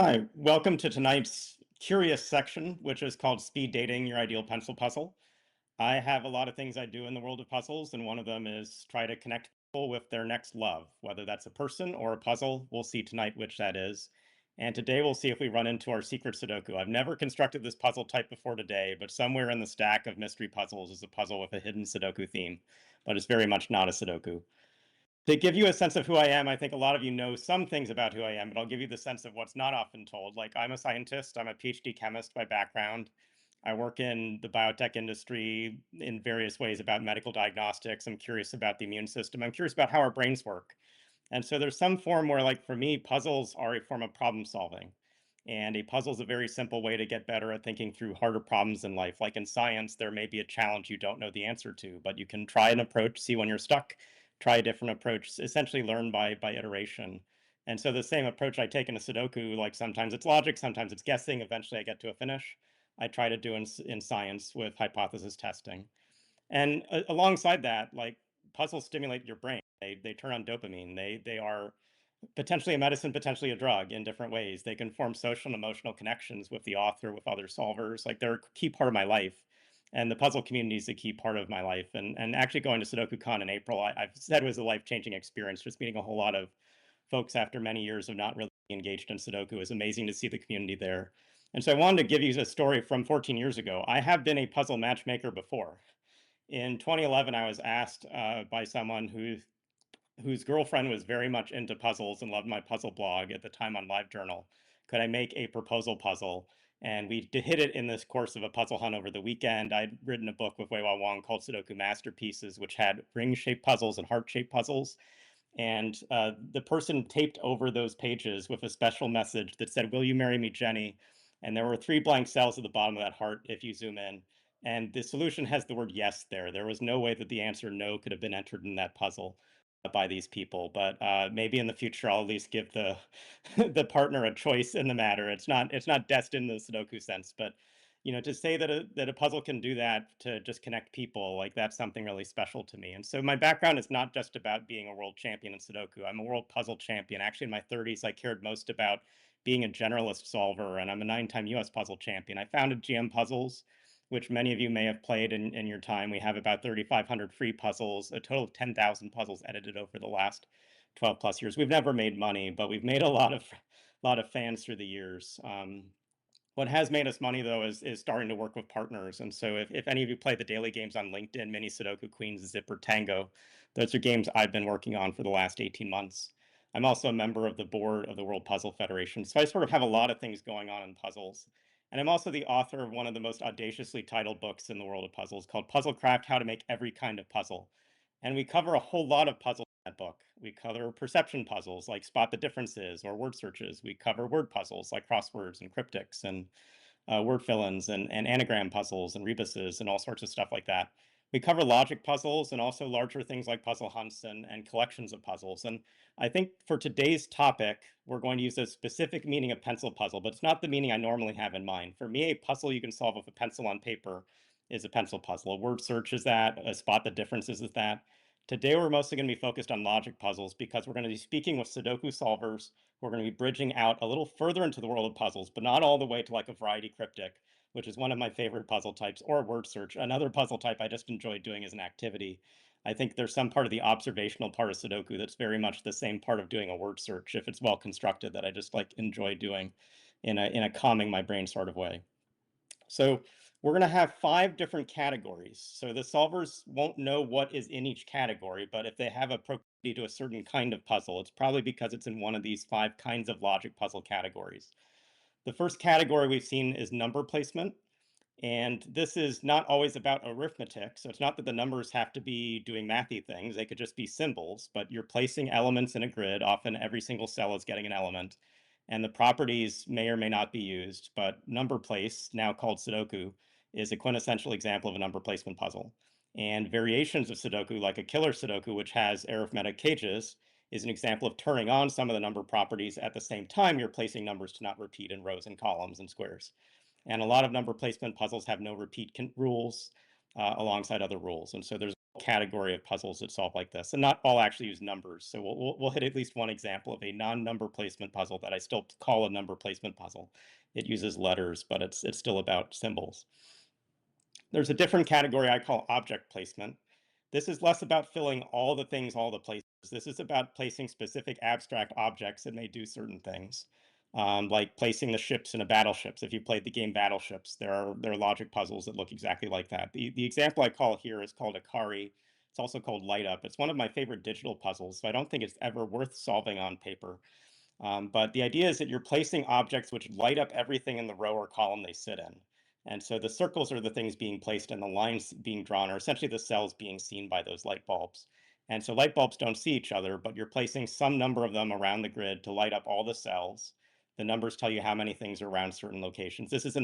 Hi, welcome to tonight's curious section, which is called Speed Dating Your Ideal Pencil Puzzle. I have a lot of things I do in the world of puzzles, and one of them is try to connect people with their next love, whether that's a person or a puzzle. We'll see tonight which that is. And today we'll see if we run into our secret Sudoku. I've never constructed this puzzle type before today, but somewhere in the stack of mystery puzzles is a puzzle with a hidden Sudoku theme, but it's very much not a Sudoku. To give you a sense of who I am, I think a lot of you know some things about who I am, but I'll give you the sense of what's not often told. Like, I'm a scientist, I'm a PhD chemist by background. I work in the biotech industry in various ways about medical diagnostics. I'm curious about the immune system. I'm curious about how our brains work. And so there's some form where, like, for me, puzzles are a form of problem solving. And a puzzle is a very simple way to get better at thinking through harder problems in life. Like in science, there may be a challenge you don't know the answer to, but you can try an approach, see when you're stuck, try a different approach, essentially learn by iteration. And so the same approach I take in a Sudoku, like sometimes it's logic, sometimes it's guessing, eventually I get to a finish. I try to do in science with hypothesis testing. And alongside that, like puzzles stimulate your brain. They turn on dopamine. They are potentially a medicine, potentially a drug in different ways. They can form social and emotional connections with the author, with other solvers. Like they're a key part of my life. And the puzzle community is a key part of my life. And actually going to SudokuCon in April, I've said was a life-changing experience. Just meeting a whole lot of folks after many years of not really engaged in Sudoku. It was amazing to see the community there. And so I wanted to give you a story from 14 years ago. I have been a puzzle matchmaker before. In 2011, I was asked by someone whose girlfriend was very much into puzzles and loved my puzzle blog at the time on LiveJournal. Could I make a proposal puzzle? And we hit it in this course of a puzzle hunt over the weekend. I'd written a book with Wei-Wah Wong called Sudoku Masterpieces, which had ring-shaped puzzles and heart-shaped puzzles. And the person taped over those pages with a special message that said, "Will you marry me, Jenny?" And there were three blank cells at the bottom of that heart if you zoom in. And the solution has the word yes there. There was no way that the answer no could have been entered in that puzzle by these people. But maybe in the future, I'll at least give the the partner a choice in the matter. It's not destined in the Sudoku sense, but to say that a puzzle can do that to just connect people, like that's something really special to me. And so my background is not just about being a world champion in Sudoku. I'm a world puzzle champion. Actually, in my 30s, I cared most about being a generalist solver, and I'm a 9-time US puzzle champion. I founded GM Puzzles, which many of you may have played in your time. We have about 3,500 free puzzles, a total of 10,000 puzzles edited over the last 12 plus years. We've never made money, but we've made a lot of fans through the years. What has made us money though is starting to work with partners. And so if any of you play the daily games on LinkedIn, Mini Sudoku Queens, Zipper, Tango, those are games I've been working on for the last 18 months. I'm also a member of the board of the World Puzzle Federation. So I sort of have a lot of things going on in puzzles. And I'm also the author of one of the most audaciously titled books in the world of puzzles called Puzzlecraft: How to Make Every Kind of Puzzle. And we cover a whole lot of puzzles in that book. We cover perception puzzles like spot the differences or word searches. We cover word puzzles like crosswords and cryptics and word fill-ins and anagram puzzles and rebuses and all sorts of stuff like that. We cover logic puzzles and also larger things like puzzle hunts and collections of puzzles. And I think for today's topic, we're going to use a specific meaning of pencil puzzle, but it's not the meaning I normally have in mind. For me, a puzzle you can solve with a pencil on paper is a pencil puzzle. A word search is that, a spot the differences is that. Today, we're mostly going to be focused on logic puzzles because we're going to be speaking with Sudoku solvers. We're going to be bridging out a little further into the world of puzzles, but not all the way to like a variety cryptic, which is one of my favorite puzzle types, or word search. Another puzzle type I just enjoy doing as an activity. I think there's some part of the observational part of Sudoku that's very much the same part of doing a word search if it's well constructed that I just like enjoy doing in a calming my brain sort of way. So we're going to have 5 different categories. So the solvers won't know what is in each category, but if they have a proclivity to a certain kind of puzzle, it's probably because it's in one of these 5 kinds of logic puzzle categories. The first category we've seen is number placement. And this is not always about arithmetic. So it's not that the numbers have to be doing mathy things. They could just be symbols, but you're placing elements in a grid. Often every single cell is getting an element. And the properties may or may not be used, but number place, now called Sudoku, is a quintessential example of a number placement puzzle. And variations of Sudoku, like a killer Sudoku, which has arithmetic cages, is an example of turning on some of the number properties at the same time you're placing numbers to not repeat in rows and columns and squares. And a lot of number placement puzzles have no repeat rules alongside other rules. And so there's category of puzzles that solve like this, and not all actually use numbers. So we'll hit at least one example of a non-number placement puzzle that I still call a number placement puzzle. It uses letters, but it's still about symbols. There's a different category I call object placement. This is less about filling all the things all the places. This is about placing specific abstract objects that may do certain things. Like placing the ships in a battleships. If you played the game Battleships, there are logic puzzles that look exactly like that. The example I call here is called Akari. It's also called Light Up. It's one of my favorite digital puzzles, so I don't think it's ever worth solving on paper. But the idea is that you're placing objects which light up everything in the row or column they sit in. And so the circles are the things being placed and the lines being drawn are essentially the cells being seen by those light bulbs. And so light bulbs don't see each other, but you're placing some number of them around the grid to light up all the cells. The numbers tell you how many things are around certain locations. This is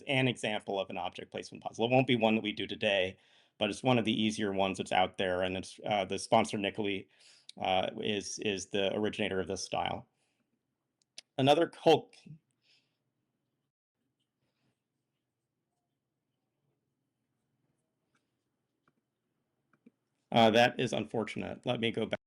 an example of an object placement puzzle. It won't be one that we do today, but it's one of the easier ones that's out there. And it's the sponsor Nicoli is the originator of this style. Another cult. That is unfortunate. Let me go back.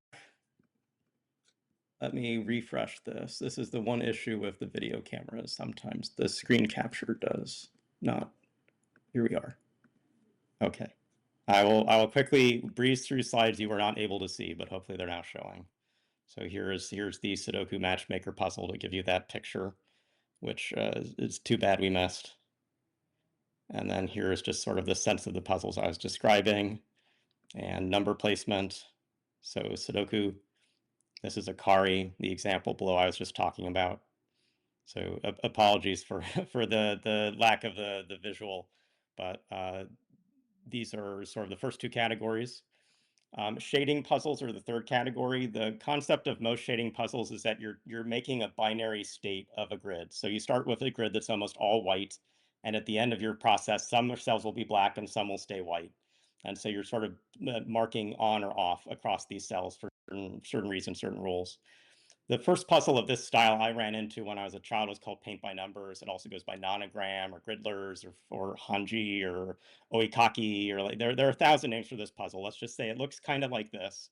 Let me refresh this. This is the one issue with the video cameras. Sometimes the screen capture does not. Here we are. Okay. I will quickly breeze through slides you were not able to see, but hopefully they're now showing. So here's the Sudoku matchmaker puzzle to give you that picture, which is too bad we missed. And then here's just sort of the sense of the puzzles I was describing and number placement. So Sudoku. This is Akari, the example below I was just talking about. So apologies for for the lack of the visual, but these are sort of the first two categories. Shading puzzles are the third category. The concept of most shading puzzles is that you're making a binary state of a grid. So you start with a grid that's almost all white, and at the end of your process, some cells will be black and some will stay white. And so you're sort of marking on or off across these cells for certain reasons, certain rules. The first puzzle of this style I ran into when I was a child was called Paint by Numbers. It also goes by Nonogram or Gridlers or Hanji or Oikaki or like there are 1,000 names for this puzzle. Let's just say it looks kind of like this,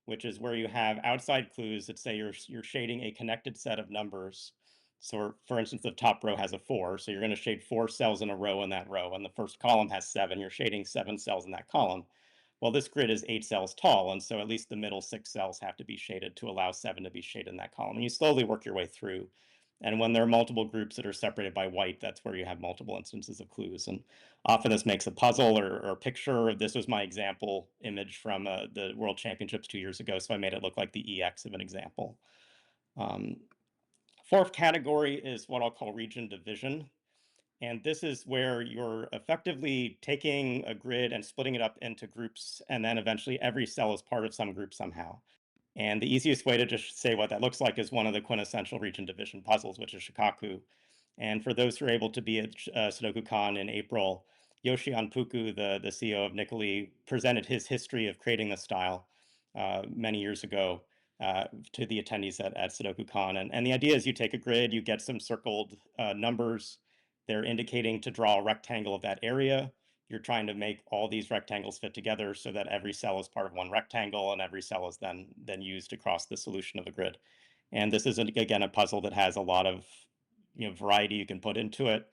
which is where you have outside clues that say you're shading a connected set of numbers. So for instance, the top row has a 4, so you're going to shade 4 cells in a row in that row, and the first column has 7. You're shading 7 cells in that column. Well, this grid is 8 cells tall, and so at least the middle 6 cells have to be shaded to allow 7 to be shaded in that column. And you slowly work your way through. And when there are multiple groups that are separated by white, that's where you have multiple instances of clues. And often this makes a puzzle or a picture. This was my example image from the World Championships 2 years ago, so I made it look like the EX of an example. Fourth category is what I'll call region division. And this is where you're effectively taking a grid and splitting it up into groups, and then eventually every cell is part of some group somehow. And the easiest way to just say what that looks like is one of the quintessential region division puzzles, which is Shikaku. And for those who are able to be at SudokuCon in April, Yoshi Anpuku, the CEO of Nicoli, presented his history of creating this style many years ago to the attendees at SudokuCon. And the idea is you take a grid, you get some circled numbers. They're indicating to draw a rectangle of that area. You're trying to make all these rectangles fit together so that every cell is part of one rectangle and every cell is then used across the solution of a grid. And this is, again, a puzzle that has a lot of variety you can put into it,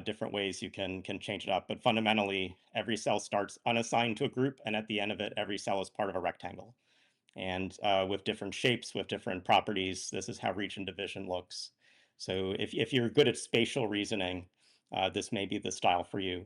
different ways you can change it up. But fundamentally, every cell starts unassigned to a group, and at the end of it, every cell is part of a rectangle. And with different shapes, with different properties, this is how region division looks. So if you're good at spatial reasoning, this may be the style for you.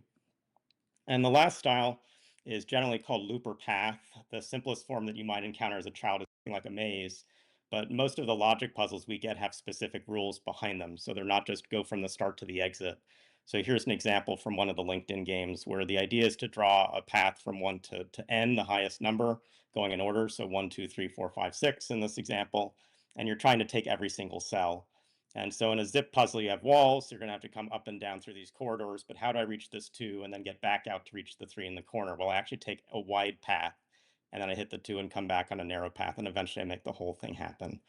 And the last style is generally called loop or path. The simplest form that you might encounter as a child is something like a maze. But most of the logic puzzles we get have specific rules behind them. So they're not just go from the start to the exit. So here's an example from one of the LinkedIn games where the idea is to draw a path from 1 to n, the highest number, going in order. So 1, 2, 3, 4, 5, 6 in this example. And you're trying to take every single cell. And so in a zip puzzle, you have walls. So you're going to have to come up and down through these corridors. But how do I reach this 2 and then get back out to reach the 3 in the corner? Well, I actually take a wide path, and then I hit the 2 and come back on a narrow path. And eventually I make the whole thing happen.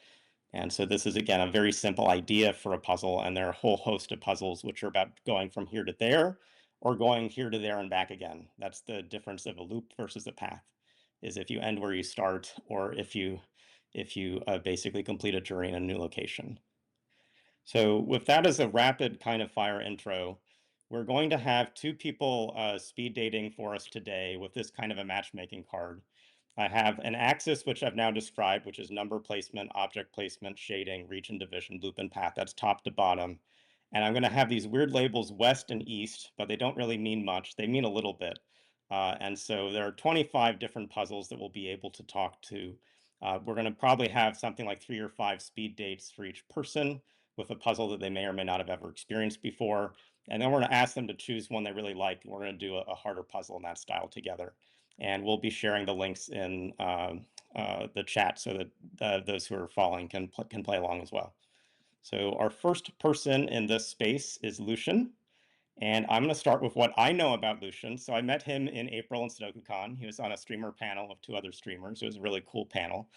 And so this is, again, a very simple idea for a puzzle. And there are a whole host of puzzles which are about going from here to there, or going here to there and back again. That's the difference of a loop versus a path, is if you end where you start, or if you basically complete a journey in a new location. So with that as a rapid kind of fire intro, we're going to have two people speed dating for us today with this kind of a matchmaking card. I have an axis, which I've now described, which is number placement, object placement, shading, region division, loop, and path. That's top to bottom. And I'm going to have these weird labels west and east, but they don't really mean much. They mean a little bit. And so there are 25 different puzzles that we'll be able to talk to. We're going to probably have something like 3 or 5 speed dates for each person with a puzzle that they may or may not have ever experienced before. And then we're going to ask them to choose one they really like. And we're going to do a harder puzzle in that style together. And we'll be sharing the links in the chat so that those who are following can play along as well. So our first person in this space is Lucian. And I'm going to start with what I know about Lucian. So I met him in April in SudokuCon. He was on a streamer panel of 2 other streamers. It was a really cool panel.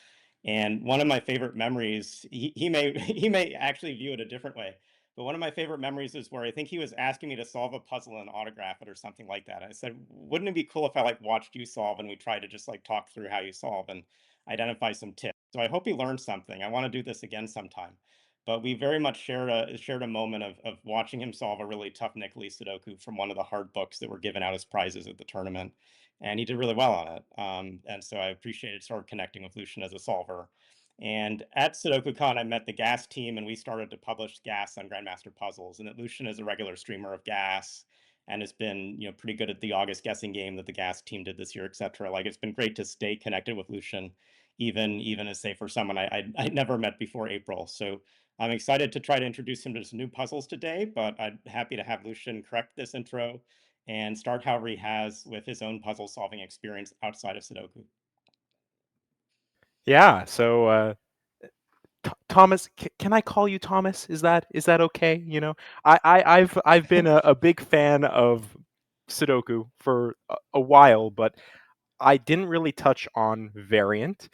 And one of my favorite memories, he may he may actually view it a different way, but one of my favorite memories is where I think he was asking me to solve a puzzle and autograph it or something like that. I said, wouldn't it be cool if I like watched you solve and we tried to just like talk through how you solve and identify some tips? So I hope he learned something. I want to do this again sometime. But we very much shared a moment of watching him solve a really tough Nicholas Sudoku from one of the hard books that were given out as prizes at the tournament, and he did really well on it. And so I appreciated sort of connecting with Lucian as a solver. And at SudokuCon, I met the Gas team, and we started to publish Gas on Grandmaster Puzzles. And that Lucian is a regular streamer of Gas, and has been pretty good at the August guessing game that the Gas team did this year, etc. Like it's been great to stay connected with Lucian, even as say for someone I'd never met before April. So I'm excited to try to introduce him to some new puzzles today, but I'm happy to have Lucian correct this intro and start however he has with his own puzzle solving experience outside of Sudoku. Yeah. So, Thomas, can I call you Thomas? Is that okay? I've been a big fan of Sudoku for a while, but I didn't really touch on variant.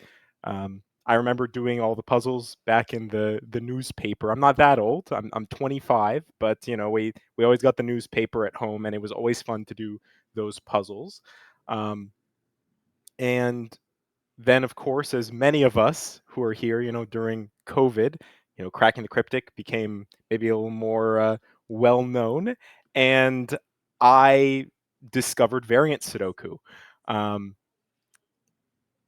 I remember doing all the puzzles back in the newspaper. I'm not that old. I'm 25, but we always got the newspaper at home, and it was always fun to do those puzzles. Um, and then, of course, as many of us who are here, during COVID, cracking the cryptic became maybe a little more well known, and I discovered variant Sudoku. Um,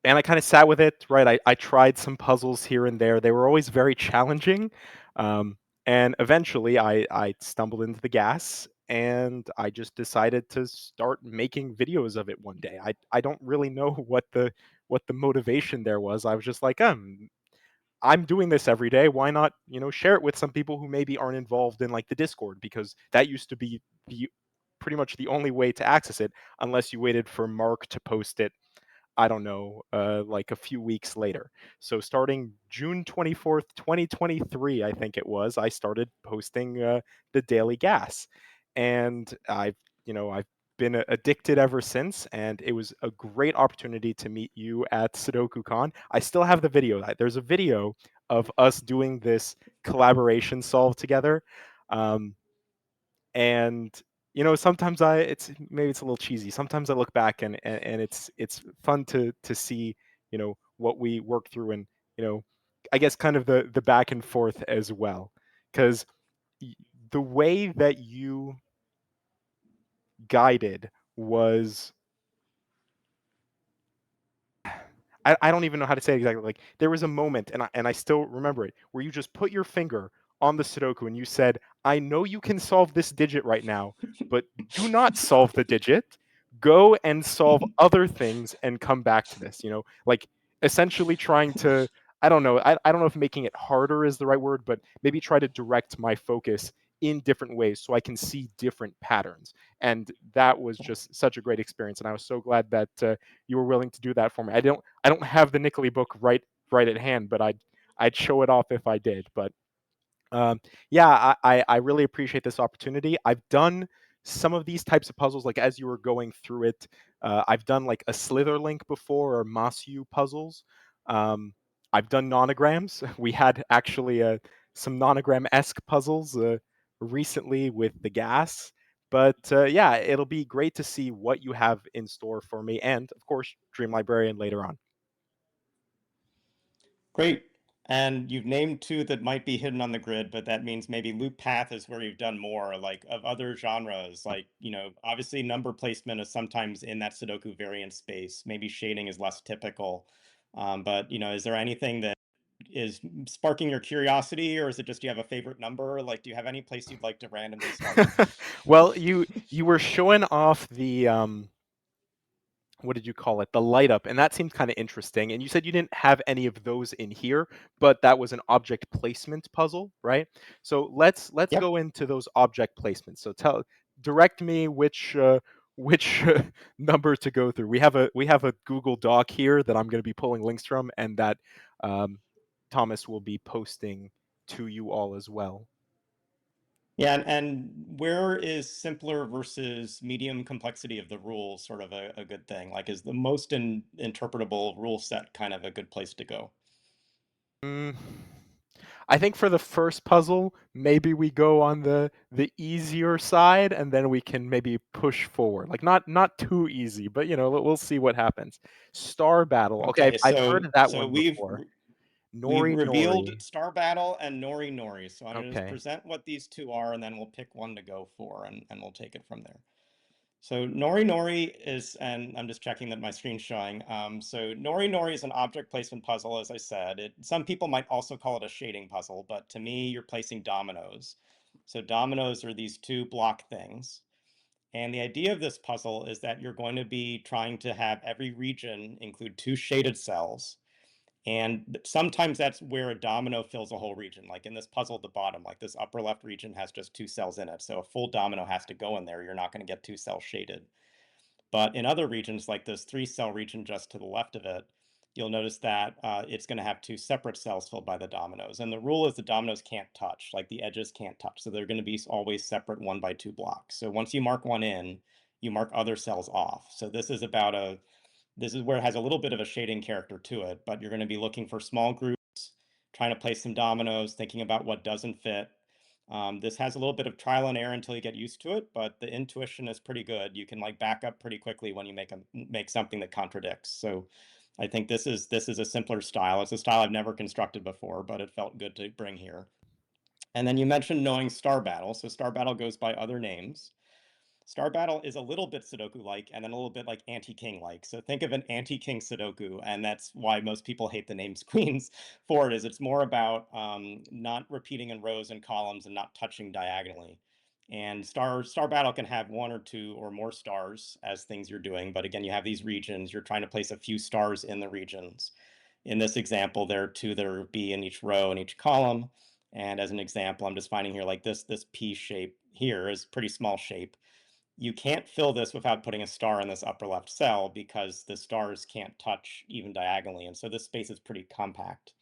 and I kind of sat with it, right? I tried some puzzles here and there. They were always very challenging. Um, and eventually I stumbled into the gas and I just decided to start making videos of it one day. I don't really know what the motivation there was. I was just like, I'm doing this every day. Why not, share it with some people who maybe aren't involved in like the Discord, because that used to be the pretty much the only way to access it unless you waited for Mark to post it. I don't know, like a few weeks later. So starting June 24th, 2023, I think it was, I started posting the Daily Gas, and I've been addicted ever since. And it was a great opportunity to meet you at SudokuCon. I still have the video. There's a video of us doing this collaboration solve together. Um, and sometimes it's a little cheesy. Sometimes I look back and it's fun to see what we work through, and I guess kind of the back and forth as well, because the way that you guided was, I don't even know how to say it exactly. Like, there was a moment, and I still remember it, where you just put your finger on the Sudoku and you said, "I know you can solve this digit right now, but do not solve the digit. Go and solve other things and come back to this." Like, essentially trying to, I don't know, I don't know if making it harder is the right word, but maybe try to direct my focus in different ways so I can see different patterns. And that was just such a great experience, and I was so glad that you were willing to do that for me. I don't have the Nickley book right at hand, but I'd show it off if I did. But yeah, I really appreciate this opportunity. I've done some of these types of puzzles, like as you were going through it. I've done like a Slitherlink before, or Masu puzzles. Um, I've done nonograms. We had actually some nonogram-esque puzzles recently with the gas. But yeah, it'll be great to see what you have in store for me, and of course, Dream Librarian later on. Great. And you've named two that might be hidden on the grid, but that means maybe loop path is where you've done more, like of other genres. Like, obviously number placement is sometimes in that Sudoku variant space. Maybe shading is less typical. But, is there anything that is sparking your curiosity, or is it just you have a favorite number? Like, do you have any place you'd like to randomly start? Well, you were showing off the what did you call it? The light up, and that seemed kind of interesting. And you said you didn't have any of those in here, but that was an object placement puzzle, right? So let's Yep. go into those object placements. So direct me which number to go through. We have a Google Doc here that I'm going to be pulling links from, and that um, Thomas will be posting to you all as well. Yeah, and where is simpler versus medium complexity of the rule sort of a good thing? Like, is the most interpretable rule set kind of a good place to go? Mm, I think for the first puzzle, maybe we go on the easier side, and then we can maybe push forward. Like not too easy, but we'll see what happens. Star Battle. Okay, Okay, I've heard so of that so one we've before. we've Nori revealed Nori. Star Battle and Nori Nori. So I'm gonna just Okay. present what these two are, and then we'll pick one to go for, and we'll take it from there. So Nori Nori is, and I'm just checking that my screen's showing. So Nori Nori is an object placement puzzle, as I said. Some people might also call it a shading puzzle, but to me, you're placing dominoes. So dominoes are these two block things. And the idea of this puzzle is that you're going to be trying to have every region include two shaded cells. And sometimes that's where a domino fills a whole region. Like in this puzzle at the bottom, like this upper left region has just two cells in it. So a full domino has to go in there. You're not going to get two cells shaded. But in other regions, like this 3-cell region just to the left of it, you'll notice that it's going to have two separate cells filled by the dominoes. And the rule is the dominoes can't touch, like the edges can't touch. So they're going to be always separate 1 by 2 blocks. So once you mark one in, you mark other cells off. So this is where it has a little bit of a shading character to it, but you're going to be looking for small groups, trying to place some dominoes, thinking about what doesn't fit. This has a little bit of trial and error until you get used to it, but the intuition is pretty good. You can like back up pretty quickly when you make something that contradicts. So I think this is a simpler style. It's a style I've never constructed before, but it felt good to bring here. And then you mentioned knowing Star Battle. So Star Battle goes by other names. Star Battle is a little bit Sudoku-like and then a little bit like anti-king-like. So think of an anti-king Sudoku, and that's why most people hate the names queens for it. Is it's more about not repeating in rows and columns and not touching diagonally. And Star Battle can have one or two or more stars as things you're doing, but again, you have these regions. You're trying to place a few stars in the regions. In this example, there are two that are B in each row and each column. And as an example, I'm just finding here like this P shape here is pretty small shape. You can't fill this without putting a star in this upper left cell because the stars can't touch even diagonally. And so this space is pretty compact.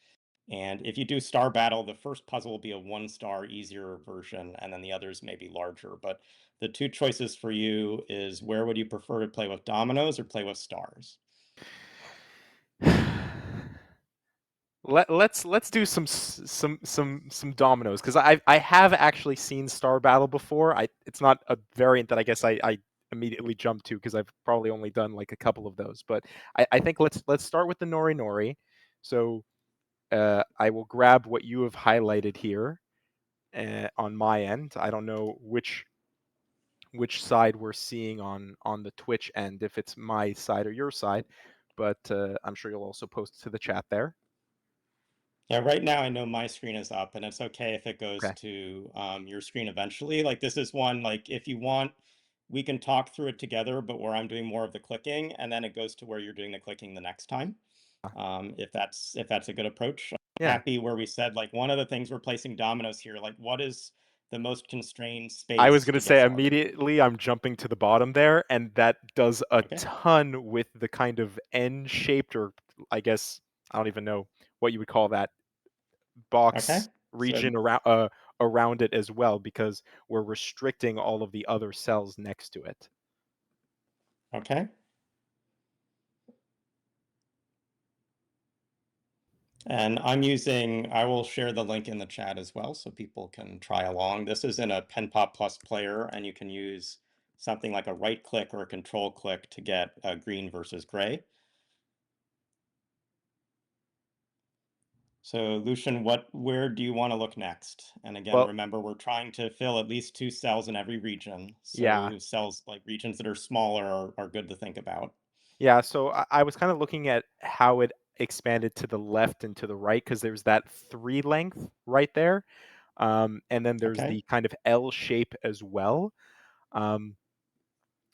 And if you do Star Battle, the first puzzle will be a 1-star easier version, and then the others may be larger. But the two choices for you is where would you prefer to play with dominoes or play with stars? Let's do some dominoes, because I have actually seen Star Battle before. It's not a variant that I guess I immediately jumped to, because I've probably only done like a couple of those. But I think let's start with the Nori Nori. So I will grab what you have highlighted here on my end. I don't know which side we're seeing on the Twitch end, if it's my side or your side, but I'm sure you'll also post to the chat there. Yeah, right now I know my screen is up, and it's okay if it goes Okay. to your screen eventually. Like this is one, like if you want, we can talk through it together, but where I'm doing more of the clicking, and then it goes to where you're doing the clicking the next time. If that's a good approach. I'm Yeah. happy where we said like one of the things we're placing dominoes here, like what is the most constrained I was space gonna to get say started? immediately I'm jumping to the bottom there, and that does a Okay. ton with the kind of N-shaped, or I guess I don't even know what you would call that, Okay. box So region around it as well, because we're restricting all of the other cells next to it. okay. And I will share the link in the chat as well so people can try along. This is in a PenPop Plus player, and you can use something like a right click or a control click to get green versus gray. So Lucian, where do you want to look next? And again, Well, remember, we're trying to fill at least 2 cells in every region. yeah. So cells like regions that are smaller are good to think about. Yeah, so I was kind of looking at how it expanded to the left and to the right because there's that 3 length right there. And then there's Okay. the kind of L shape as well. Um,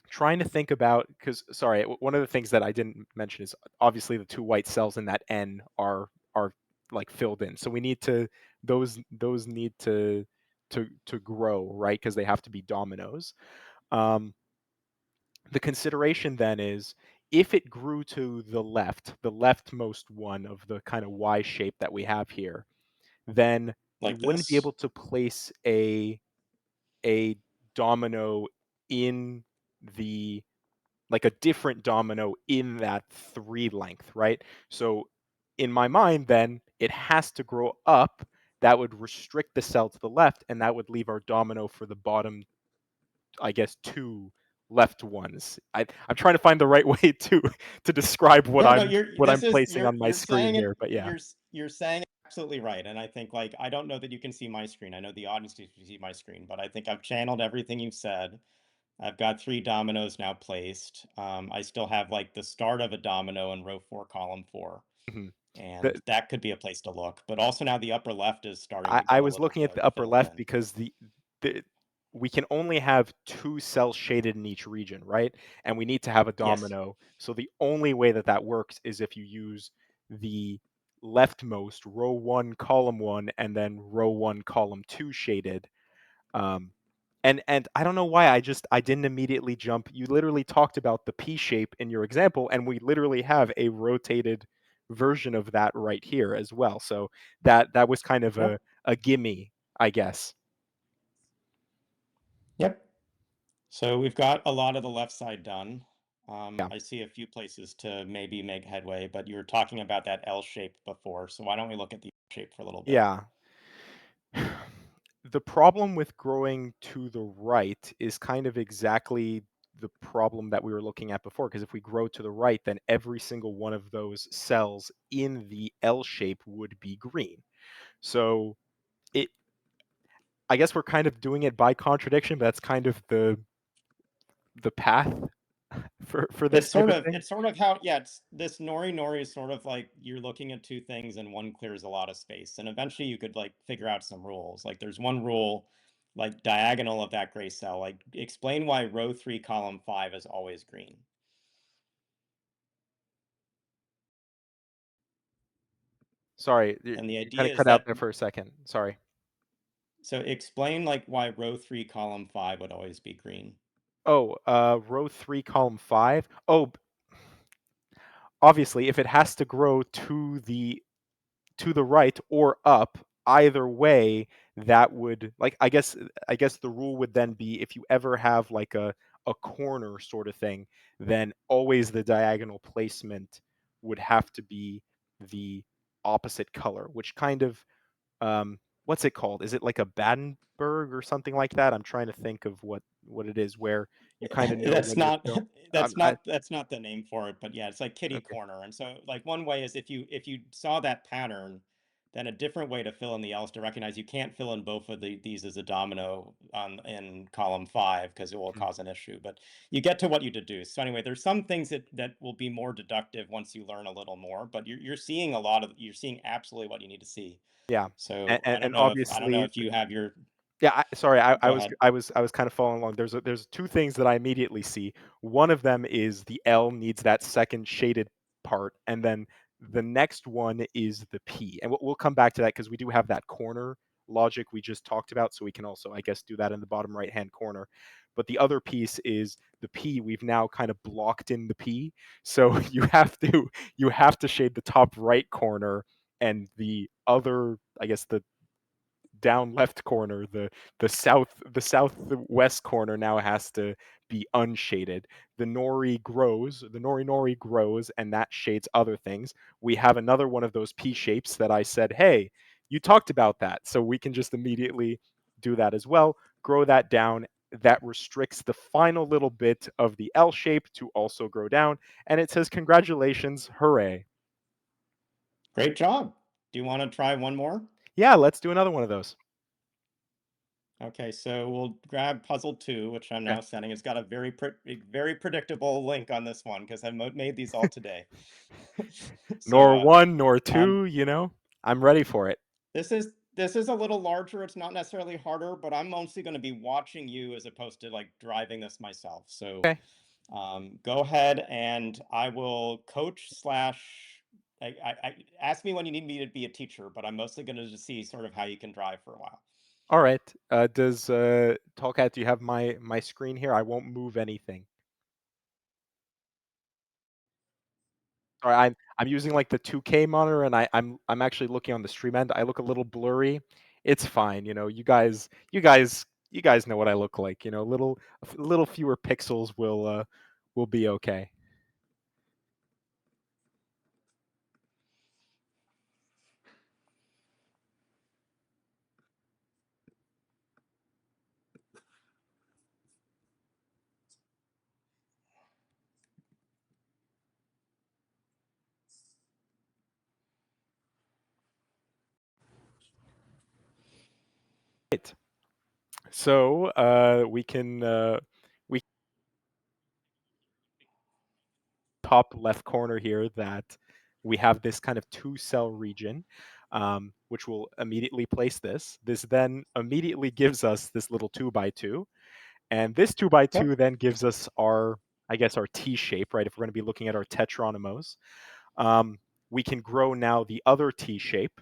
Trying to think about because sorry, one of the things that I didn't mention is obviously the 2 white cells in that N are like filled in. So we need to those need to grow, right? Because they have to be dominoes. Um, the consideration then is if it grew to the leftmost one of the kind of Y shape that we have here, then you Like wouldn't be this. able to place a domino in the like a different domino in that 3 length, right? So in my mind, then it has to grow up. That would restrict the cell to the left, and that would leave our domino for the bottom, I guess, 2 left ones. I'm trying to find the right way to describe Yeah, no, what I'm placing on my you're screen saying it here, but yeah. you're saying it absolutely right. And I think like I don't know that you can see my screen. I know the audience can see my screen, but I think I've channeled everything you've said. I've got 3 dominoes now placed. I still have like the start of a domino in row 4, column 4, Mhm. and The that could be a place to look. But also now the upper left is starting I to I get a was little looking at the upper filled left in. because the we can only have 2 cells shaded in each region, right? And we need to have a Yes. domino. So the only way that that works is if you use the leftmost row 1, column 1, and then row 1, column 2 shaded. Um, and I don't know why I didn't immediately jump. You literally talked about the P shape in your example, and we literally have a rotated version of that right here as well. So that was kind of Yep. a gimme, I guess. Yep. So we've got a lot of the left side done. Yeah. I see a few places to maybe make headway, but you were talking about that L shape before. So why don't we look at the L shape for a little bit? Yeah. The problem with growing to the right is kind of exactly the problem that we were looking at before. Because if we grow to the right, then every single one of those cells in the L shape would be green. So it I guess we're kind of doing it by contradiction, but that's kind of the path for this type of thing. It's sort of how, yeah, it's this nori nori is sort of like you're looking at 2 things and one clears a lot of space. And eventually you could like figure out some rules. Like there's one rule, like diagonal of that gray cell, like explain why row 3, column 5 is always green. Sorry, And the you kinda idea is cut out that, there for a second. Sorry. so explain like why row 3, column 5 would always be green. Oh, row 3, column 5. Oh, obviously, if it has to grow to the right or up, either way, that would like, I guess the rule would then be if you ever have, like, a corner sort of thing, then always the diagonal placement would have to be the opposite color, which kind of what's it called? Is it like a Badenberg or something like that? I'm trying to think of what it is where you kind of know That's when you're not fill I that's not the name for it, but yeah, it's like kitty okay. corner. And so like one way is if you saw that pattern, then a different way to fill in the L is to recognize you can't fill in both of these as a domino on in column 5 because it will Mhm. cause an issue. But you get to what you deduce. So anyway, there's some things that will be more deductive once you learn a little more, but you're seeing a lot of you're seeing absolutely what you need to see. Yeah. So And I don't know obviously if you have your yeah, sorry, go ahead. I was kind of following along. There's 2 things that I immediately see. One of them is the L needs that second shaded part, and then the next one is the P. And we'll come back to that because we do have that corner logic we just talked about, so we can also, I guess, do that in the bottom right-hand corner. But the other piece is the P. We've now kind of blocked in the P, so you have to shade the top right corner and the other, I guess, the down left corner, the southwest corner now has to be unshaded. The nori nori grows, and that shades other things. We have another one of those P shapes that I said, hey, you talked about that. So we can just immediately do that as well, grow that down. That restricts the final little bit of the L shape to also grow down. And it says, congratulations, hooray. Great job. Do you want to try one more? Yeah, let's do another one of those. Okay, so we'll grab puzzle two, which I'm Okay. now sending. It's got a very predictable link on this one because I made these all today. So Nor one, nor um, two, you know, I'm ready for it. this is a little larger. It's not necessarily harder, but I'm mostly going to be watching you as opposed to like driving this myself. So Okay. go ahead and I will coach slash. Ask me when you need me to be a teacher, but I'm mostly going to just see sort of how you can drive for a while. All right. Does Tallcat, do you have my screen here? I won't move anything. Sorry, I'm using like the 2K monitor, and I'm actually looking on the stream end. I look a little blurry. It's fine, you know. You guys know what I look like. You know, little fewer pixels will be okay. Right. So we top left corner here that we have this kind of two cell region, which will immediately place this. This then immediately gives us this little 2 by 2. And this 2 by 2 Yep. then gives us our, I guess, our T shape, right? If we're going to be looking at our tetranomos, um, we can grow now the other T shape.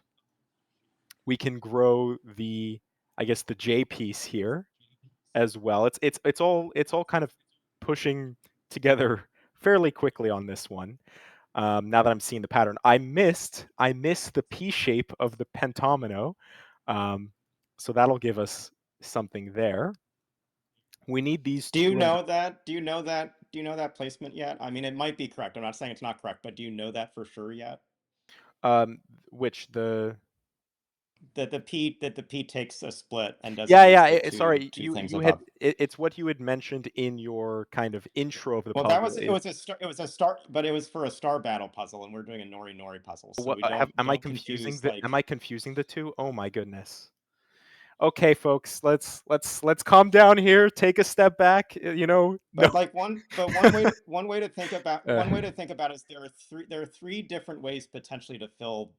We can grow the, I guess, the J piece here as well. It's all kind of pushing together fairly quickly on this one. Now that I'm seeing the pattern, I missed the P shape of the pentomino, um, so that'll give us something there. We need these Do you two. know that? Do you know that? Do you know that placement yet? I mean, it might be correct. I'm not saying it's not correct, but do you know that for sure yet? Um, which the That the P takes a split and doesn't Yeah, use yeah. the two Sorry, two you things you had above. it's what you had mentioned in your kind of intro of the Well, that puzzle. was it was a start, but it was for a star battle puzzle, and we're doing a Nori Nori puzzle, so What we am I don't confusing confuse the am like. I confusing the two? Oh my goodness. Okay, folks, let's calm down here. Take a step back. You know, no. But like one way to think about Uh, is there are three different ways potentially to fill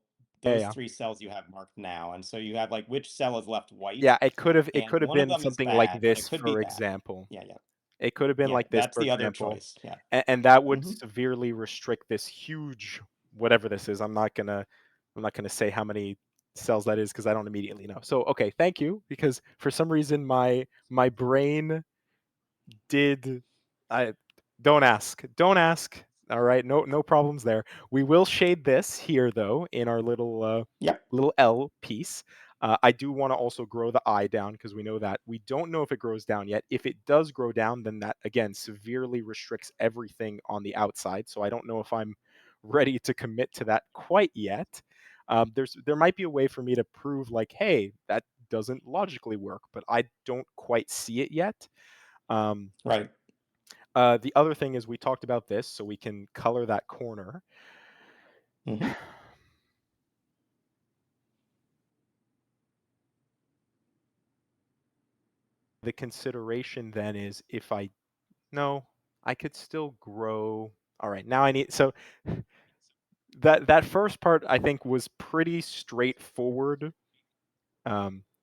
yeah, those yeah. three cells you have marked now, and so you have like which cell is left white, Yeah, it and could have one of been them is something like bad, but it this, could be for bad. example. Yeah, yeah, It could have been yeah. like this, That's for the other example, choice. Yeah. and that would Hmm. severely restrict this huge whatever this is. I'm not gonna say how many cells that is because I don't immediately know. So okay, thank you, because for some reason my brain did I don't ask. Don't ask. All right, no problems there. We will shade this here though in our Yep. little L piece. I do want to also grow the I down because we know that we don't know if it grows down yet. If it does grow down, then that again severely restricts everything on the outside. So I don't know if I'm ready to commit to that quite yet. There might be a way for me to prove like, hey, that doesn't logically work, but I don't quite see it yet. Um, Right. the other thing is we talked about this, so we can color that corner. Hmm. The consideration then is if I no, I could still grow. All right, now I need so that first part I think was pretty straightforward.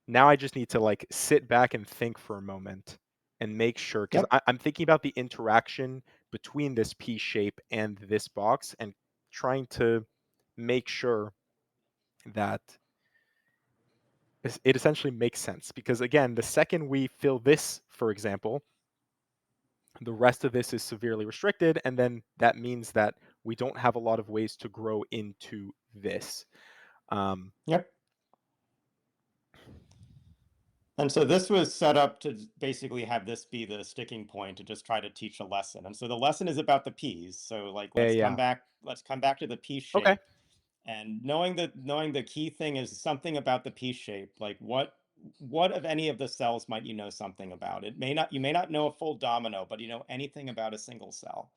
Now I just need to like sit back and think for a moment and make sure because Yep. I'm thinking about the interaction between this P shape and this box and trying to make sure that it essentially makes sense because again the second we fill this, for example, the rest of this is severely restricted, and then that means that we don't have a lot of ways to grow into this. um, Yep. And so this was set up to basically have this be the sticking point to just try to teach a lesson. And so the lesson is about the peas. So like Yeah, yeah. let's come back to the pea Okay. shape. And knowing the key thing is something about the pea shape. Like what of any of the cells might you know something about? It may not, you may not know a full domino, but you know anything about a single cell.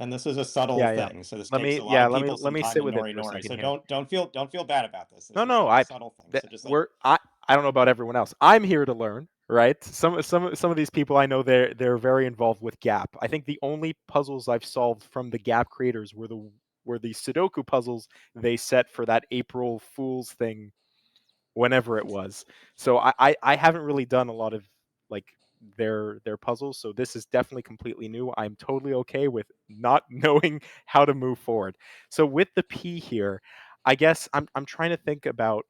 And this is a subtle Yeah, yeah. thing. So this Let takes me a lot yeah, of let me people let some me time sit to with it nori for a nori. second So here. don't feel bad about this. This No, is no, just a I subtle thing. that So just like we're I don't know about everyone else. I'm here to learn, right? Some of these people I know they're very involved with Gap. I think the only puzzles I've solved from the Gap creators were the Sudoku puzzles they set for that April Fool's thing whenever it was. So I haven't really done a lot of like their puzzles, so this is definitely completely new. I'm totally okay with not knowing how to move forward. So with the P here, I guess I'm trying to think about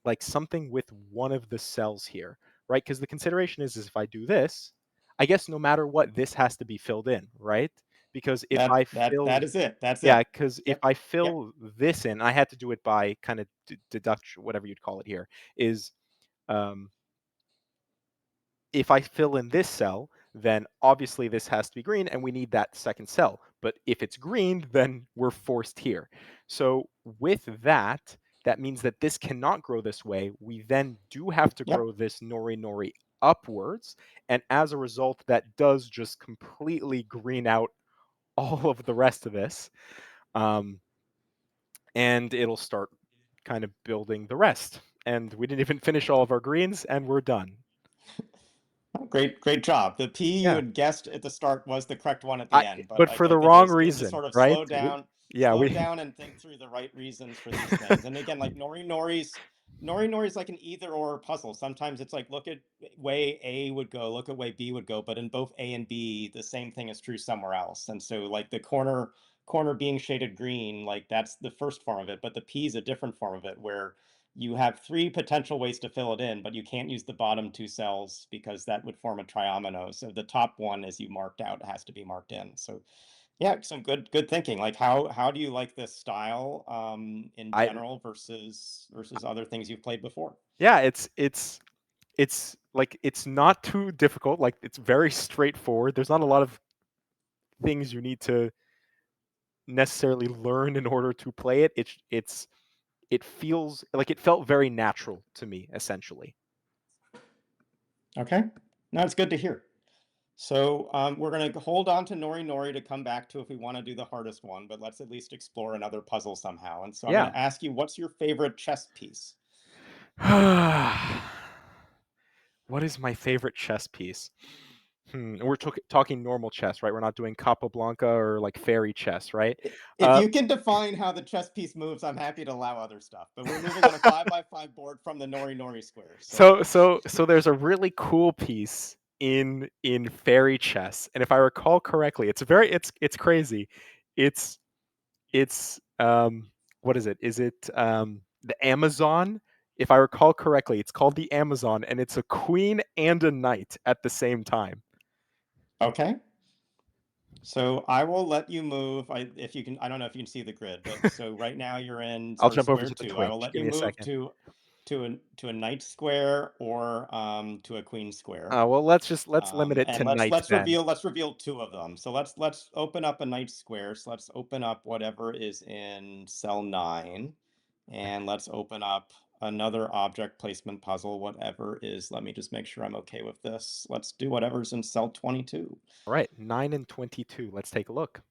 like something with one of the cells here, right? Because the consideration is if I do this, I guess no matter what, this has to be filled in, right? Because if I that fill is it. That's yeah, it. because if Yep. I Yep. fill this in, I had to do it by kind of deduction, whatever you'd call it here, is um, if I fill in this cell, then obviously this has to be green and we need that second cell. But if it's green, then we're forced here. So with that, that means that this cannot grow this way. We then do have to Yep. grow this nori nori upwards. And as a result, that does just completely green out all of the rest of this. Um, and it'll start kind of building the rest. And we didn't even finish all of our greens and we're done. Oh, great job. The P you Yeah. had guessed at the start was the correct one at the I end, but but I for the think it wrong is good to reason, sort of right? Yeah, slow we down and think through the right reasons for these things. And again, like Nori Nori's like an either or puzzle. Sometimes it's like look at way A would go, look at way B would go, but in both A and B, the same thing is true somewhere else. And so like the corner being shaded green, like that's the first form of it, but the P is a different form of it where you have three potential ways to fill it in, but you can't use the bottom two cells because that would form a triomino. So the top one, as you marked out, has to be marked in. So yeah, some good thinking. Like how do you like this style in I general versus other things you've played before? yeah, it's like it's not too difficult, like it's very straightforward. There's not a lot of things you need to necessarily learn in order to play it. It feels like it felt very natural to me essentially. Okay, no, it's good to hear. So we're going to hold on to Nori Nori to come back to if we want to do the hardest one, but let's at least explore another puzzle somehow. And so I'm going Yeah. to ask you, what's your favorite chess piece? What is my favorite chess piece? We're talking normal chess, right? We're not doing Capablanca or like fairy chess, right? If Uh, you can define how the chess piece moves, I'm happy to allow other stuff. But we're moving on a 5 by 5 board from the Nori Nori square. So so there's a really cool piece in fairy chess, and if I recall correctly, it's crazy. It's it's what is it? Is it the Amazon? If I recall correctly, it's called the Amazon, and it's a queen and a knight at the same time. okay. So I will let you move. If you can, I don't know if you can see the grid, but so right now you're in I'll sort of jump over square to the two. I will Twitch. let Give you me a move second. to a knight square or to a queen square. Well, let's limit it to And knight then. let's reveal two of them. So let's open up a night square. So let's open up whatever is in cell 9, and let's open up another object placement puzzle, whatever is. Let me just make sure I'm okay with this. Let's do whatever's in cell 22. All right, 9 and 22. Let's take a look.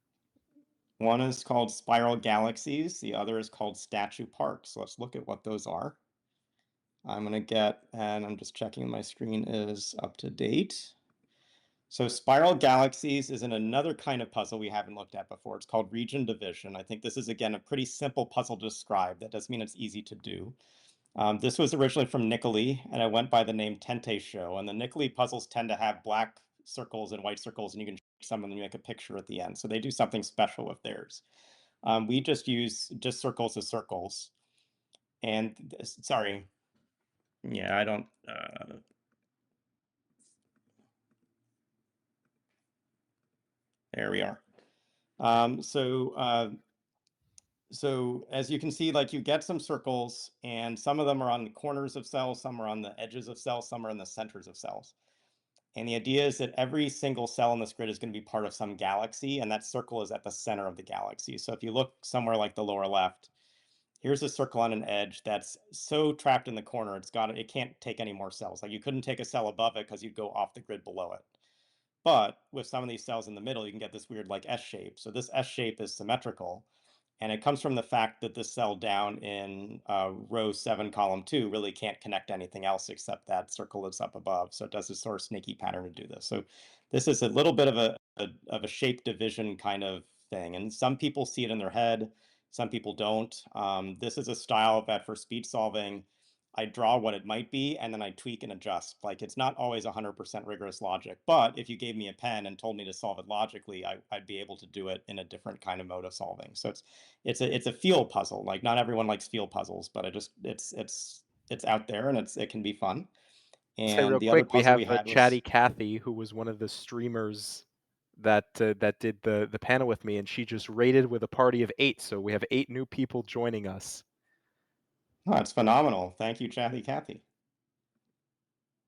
One is called Spiral Galaxies. The other is called Statue Park. So let's look at what those are. I'm gonna get, and I'm just checking my screen is up to date. So Spiral Galaxies is in another kind of puzzle we haven't looked at before. It's called Region Division. I think this is, again, a pretty simple puzzle to describe. That doesn't mean it's easy to do. This was originally from Niccoli, and I went by the name Tente Show. And the Niccoli puzzles tend to have black circles and white circles, and you can shake some and you make a picture at the end. So they do something special with theirs. We just use just circles as circles. And sorry, yeah, I don't. There we are. Um, so uh, so as you can see, like you get some circles, and some of them are on the corners of cells, some are on the edges of cells, some are in the centers of cells. And the idea is that every single cell in this grid is going to be part of some galaxy, and that circle is at the center of the galaxy. So if you look somewhere like the lower left, here's a circle on an edge that's so trapped in the corner, it can't take any more cells. Like you couldn't take a cell above it because you'd go off the grid below it. But with some of these cells in the middle, you can get this weird like S shape. So this S shape is symmetrical. And it comes from the fact that the cell down in row 7, column 2 really can't connect to anything else except that circle that's up above. So it does this sort of snaky pattern to do this. So this is a little bit of a shape division kind of thing. And some people see it in their head, some people don't. This is a style that for speed solving, I draw what it might be and then I tweak and adjust. Like it's not always 100% rigorous logic, but if you gave me a pen and told me to solve it logically, I'd be able to do it in a different kind of mode of solving. So it's a feel puzzle. Like not everyone likes feel puzzles, but it's out there and it can be fun. Say And real the other quick, we puzzle we have had Chatty was Cathy, who was one of the streamers that did the panel with me, and she just raided with a party of 8. So we have 8 new people joining us. oh, it's phenomenal. Thank you, Chatty Cathy.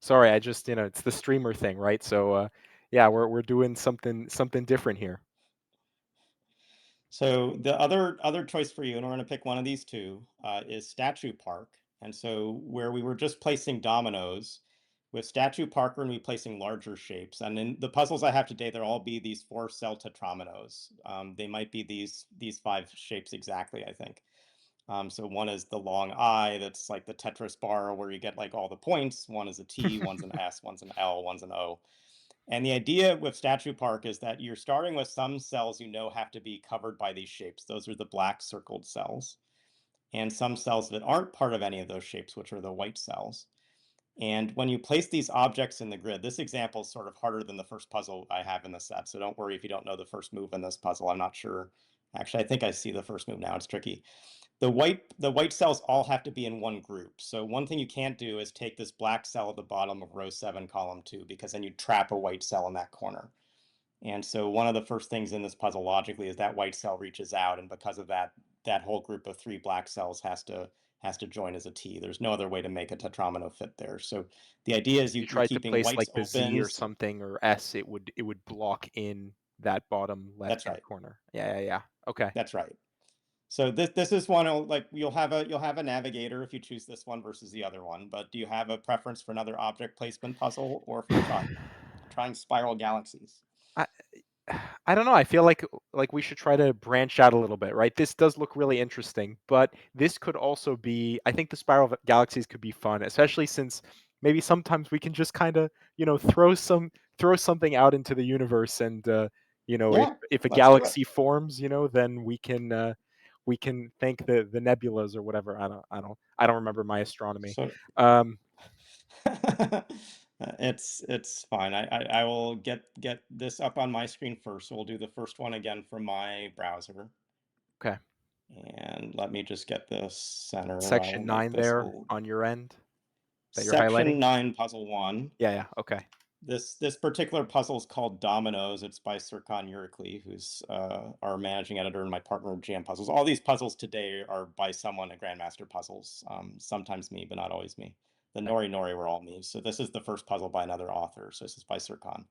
Sorry, I just it's the streamer thing, right? So yeah, we're doing something different here. So the other choice for you, and we're going to pick one of these two, is Statue Park. And so where we were just placing dominoes, with Statue Park, we're going to be placing larger shapes. And in the puzzles I have today, they'll all be these 4-cell tetrominoes. They might be these 5 shapes exactly, I think. So one is the long I, that's like the Tetris bar where you get like all the points. One is a T, one's an S, one's an L, one's an O. And the idea with Statue Park is that you're starting with some cells you know have to be covered by these shapes. Those are the black circled cells. And some cells that aren't part of any of those shapes, which are the white cells. And when you place these objects in the grid, this example is sort of harder than the first puzzle I have in the set. So don't worry if you don't know the first move in this puzzle. I'm not sure. Actually, I think I see the first move now. It's tricky. The white cells all have to be in one group. So one thing you can't do is take this black cell at the bottom of row 7, column 2, because then you trap a white cell in that corner. And so one of the first things in this puzzle logically is that white cell reaches out, and because of that, that whole group of 3 black cells has to join as a T. There's no other way to make a tetramino fit there. So the idea is If you you're tried to keeping place whites like the Z open. or something or S, it would block in that bottom That's left-hand right. corner. Yeah, yeah, yeah. Okay. That's right. So this is one like you'll have a navigator if you choose this one versus the other one. But do you have a preference for another object placement puzzle or for trying spiral galaxies? I I don't know. I feel like we should try to branch out a little bit, right? This does look really interesting, but this could also be. I think the spiral galaxies could be fun, especially since maybe sometimes we can just kind of throw something out into the universe, and if Yeah, if a let's do it. galaxy forms, then we can thank the nebulas or whatever. I don't remember my astronomy. So Um, it's fine. I will get this up on my screen first. So we'll do the first one again from my browser. okay, And let me just get this center. I will section make 9 this a there little. on your end that you're highlighting. Section 9, puzzle 1. Yeah, yeah. Okay. This particular puzzle is called Dominoes. It's by Serkan Yurikli, who's our managing editor and my partner in Jam Puzzles. All these puzzles today are by someone at Grandmaster Puzzles. Sometimes me, but not always me. The Okay. Nori Nori were all me. So this is the first puzzle by another author. So this is by Serkan.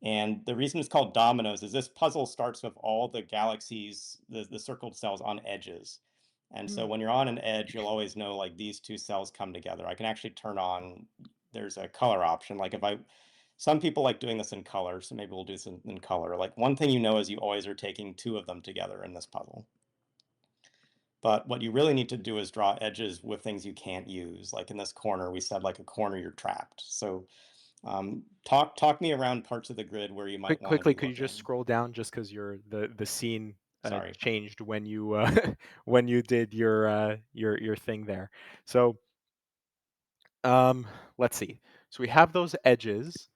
And the reason it's called dominoes is this puzzle starts with all the galaxies, the circled cells on edges. And so Hmm. when you're on an edge, you'll always know like these 2 cells come together. I can actually turn on, there's a color option. Like some people like doing this in color, so maybe we'll do this in color. Like one thing you know is you always are taking 2 of them together in this puzzle. But what you really need to do is draw edges with things you can't use. Like in this corner, we said like a corner you're trapped. So talk me around parts of the grid where you might want to Quickly, be could you just looking. scroll down just because the scene Sorry. changed when you when you did your thing there. So um, let's see. So we have those edges.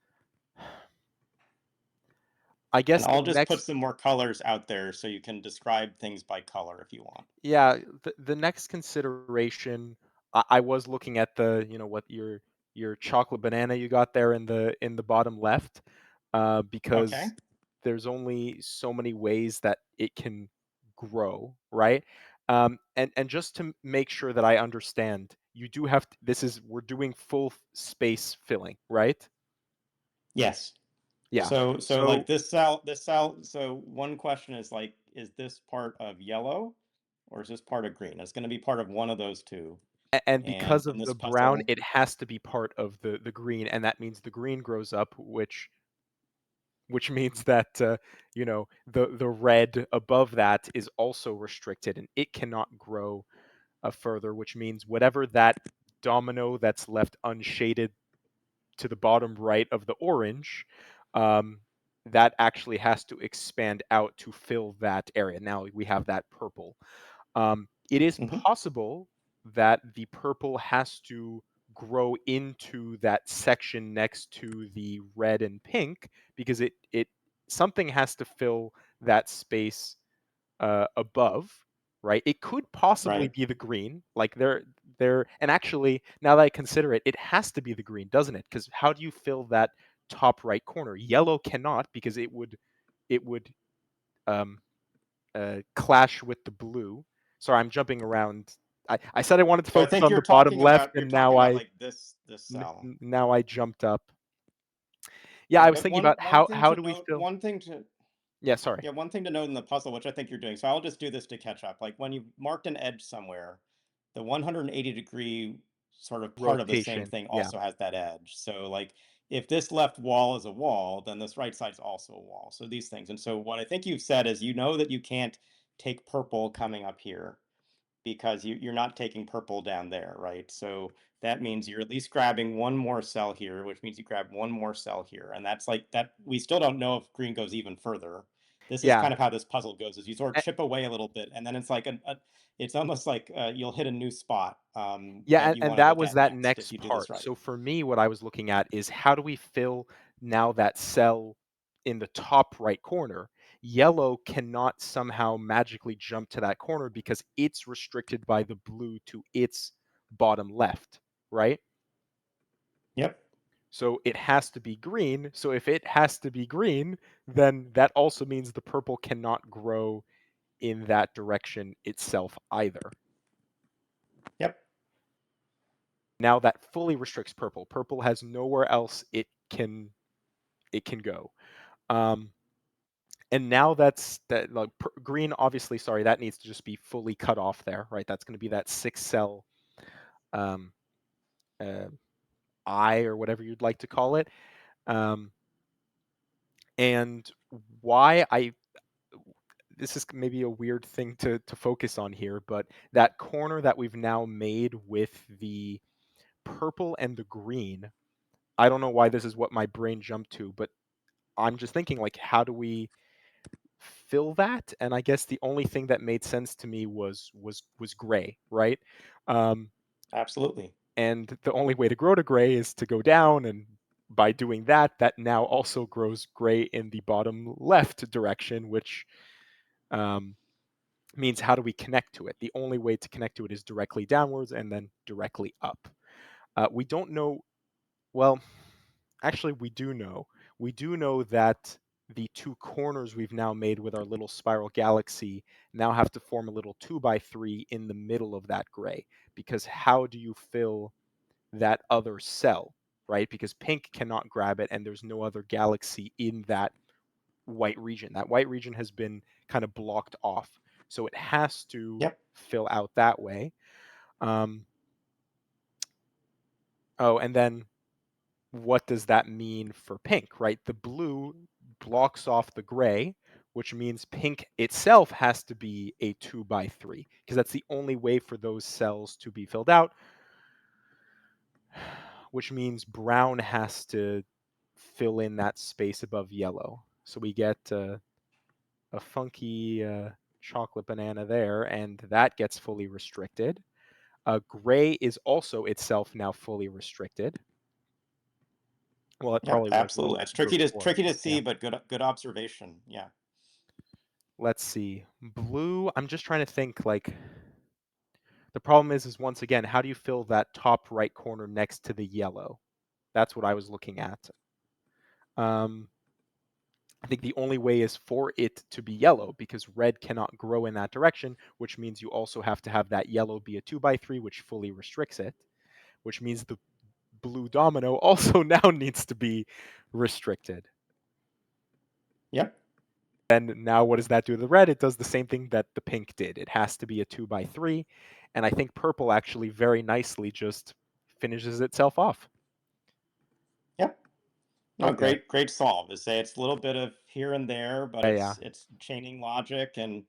I And guess the I'll just put next, some more colors out there so you can describe things by color if you want. yeah, the next consideration. I was looking at the what your chocolate banana you got there in the bottom left, because Okay. there's only so many ways that it can grow, right? And just to make sure that I understand, you do have to, this is we're doing full space filling, right? Yes. Yeah. So like So this cell. So one question is like, is this part of yellow, or is this part of green? It's going to be part of one of those two. and And because in of this the brown, puzzle, it has to be part of the green, and that means the green grows up, which means that the red above that is also restricted, and it cannot grow further, which means whatever that domino that's left unshaded to the bottom right of the orange, um, that actually has to expand out to fill that area. Now we have that purple. It is mhm, possible that the purple has to grow into that section next to the red and pink because it something has to fill that space above, right? It could possibly right? be the green, like there. And actually, now that I consider it, it has to be the green, doesn't it? Because how do you fill that top right corner? Yellow cannot because it would um, clash with the blue. Sorry, I'm jumping around. I said I wanted to So I focus think on the bottom left, you're and talking about like this cell. now I jumped up. Yeah, Yeah, I was but thinking one about one thing how to do we note, fill? Yeah, sorry. yeah, one thing to note in the puzzle, which I think you're doing. So I'll just do this to catch up. Like when you marked an edge somewhere, the 180-degree sort of part of the same Rotation. thing Yeah, also has that edge. So like if this left wall is a wall, then this right side's also a wall. So these things. And so what I think you've said is you know that you can't take purple coming up here because you're not taking purple down there, right? So that means you're at least grabbing one more cell here, which means you grab one more cell here. And that's like that. We still don't know if green goes even further. This is yeah. kind of how this puzzle goes: is you sort of A- chip away a little bit, and then it's like it's almost like you'll hit a new spot Yeah, that you and want to that look was at that next if next you do this part. right. So for me, what I was looking at is how do we fill now that cell in the top right corner? Yellow cannot somehow magically jump to that corner because it's restricted by the blue to its bottom left, right? Yep. So it has to be green. So if it has to be green, then that also means the purple cannot grow in that direction itself either. Yep. Now that fully restricts purple. Purple has nowhere else it can go. Um, and now that's that like green. Obviously, sorry, that needs to just be fully cut off there, right? That's going to be that 6 cell um, uh, eye or whatever you'd like to call it. Um, and why I this is maybe a weird thing to focus on here, but that corner that we've now made with the purple and the green. I don't know why this is what my brain jumped to, but I'm just thinking like how do we fill that? And I guess the only thing that made sense to me was gray, right? Um, Absolutely. and the only way to grow to gray is to go down, and by doing that, that now also grows gray in the bottom left direction, which um, means how do we connect to it? The only way to connect to it is directly downwards and then directly up. We don't know. Well, actually, we do know. We do know that the two corners we've now made with our little spiral galaxy now have to form a little 2 by 3 in the middle of that gray. Because how do you fill that other cell, right? Because pink cannot grab it, and there's no other galaxy in that white region. That white region has been kind of blocked off. So it has to Yep. fill out that way. Um, oh, and then what does that mean for pink, right? The blue blocks off the gray, which means pink itself has to be a 2 by 3 because that's the only way for those cells to be filled out, which means brown has to fill in that space above yellow. So we get a funky chocolate banana there, and that gets fully restricted. Gray is also itself now fully restricted. Well, it Yep. probably was a little Absolutely. bit It's before. tricky to Yeah. see, but good observation. Yeah. Let's see. Blue, I'm just trying to think like the problem is once again, how do you fill that top right corner next to the yellow? That's what I was looking at. Um, I think the only way is for it to be yellow because red cannot grow in that direction, which means you also have to have that yellow be a 2 by 3, which fully restricts it, which means the blue domino also now needs to be restricted. Yep. And now what does that do to the red? It does the same thing that the pink did. It has to be a 2 by 3, and I think purple actually very nicely just finishes itself off. Yep. No, Okay. great solve. To say it's a little bit of here and there, but Yeah, yeah. it's chaining logic, and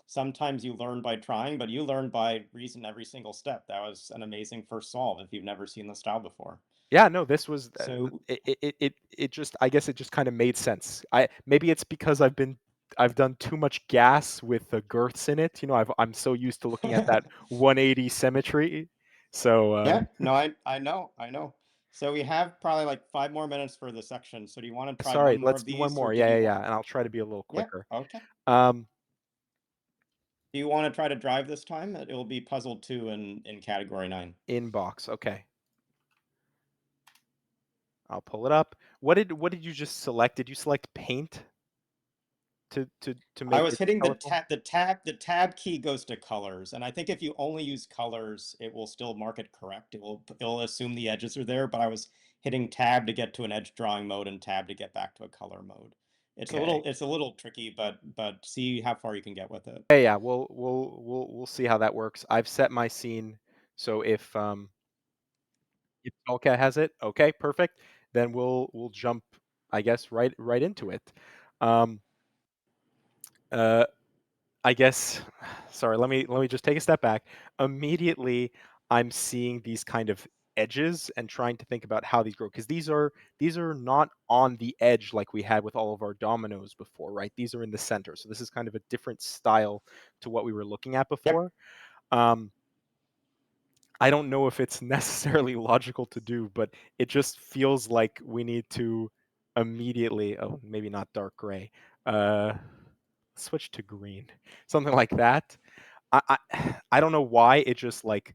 sometimes you learn by trying, but you learn by reason every single step. That was an amazing first solve if you've never seen the style before. Yeah, no, this was So it just I guess it just kind of made sense. I maybe it's because I've done too much gas with the girths in it. You know, I'm so used to looking at that 180 symmetry. So yeah, no, I know. So we have probably like 5 more minutes for the section. So do you want to try sorry, one more let's of do one these, or more. did Yeah, yeah, you yeah, want? and I'll try to be a little Yeah, quicker. okay. Um, Do you want to try to drive this time? It will be puzzle two in category 9. inbox. Okay, I'll pull it up. What did you just select? Did you select paint to I make was it hitting colorful? the tab key goes to colors, and I think if you only use colors, it will still mark it correct. It'll assume the edges are there, but I was hitting tab to get to an edge drawing mode and tab to get back to a color mode. Okay. It's a little tricky, but see how far you can get with it. Yeah, yeah. We'll see how that works. I've set my scene so if Skullcat has it, okay, perfect. Then we'll jump, I guess, right into it. Um, uh, I guess, sorry, let me just take a step back. Immediately, I'm seeing these kind of edges and trying to think about how these grow because these are not on the edge like we had with all of our dominoes before, right? These are in the center. So this is kind of a different style to what we were looking at Yep. before. Um, I don't know if it's necessarily logical to do, but it just feels like we need to immediately, oh, maybe not dark gray, uh, switch to green, something like that. I don't know why it just like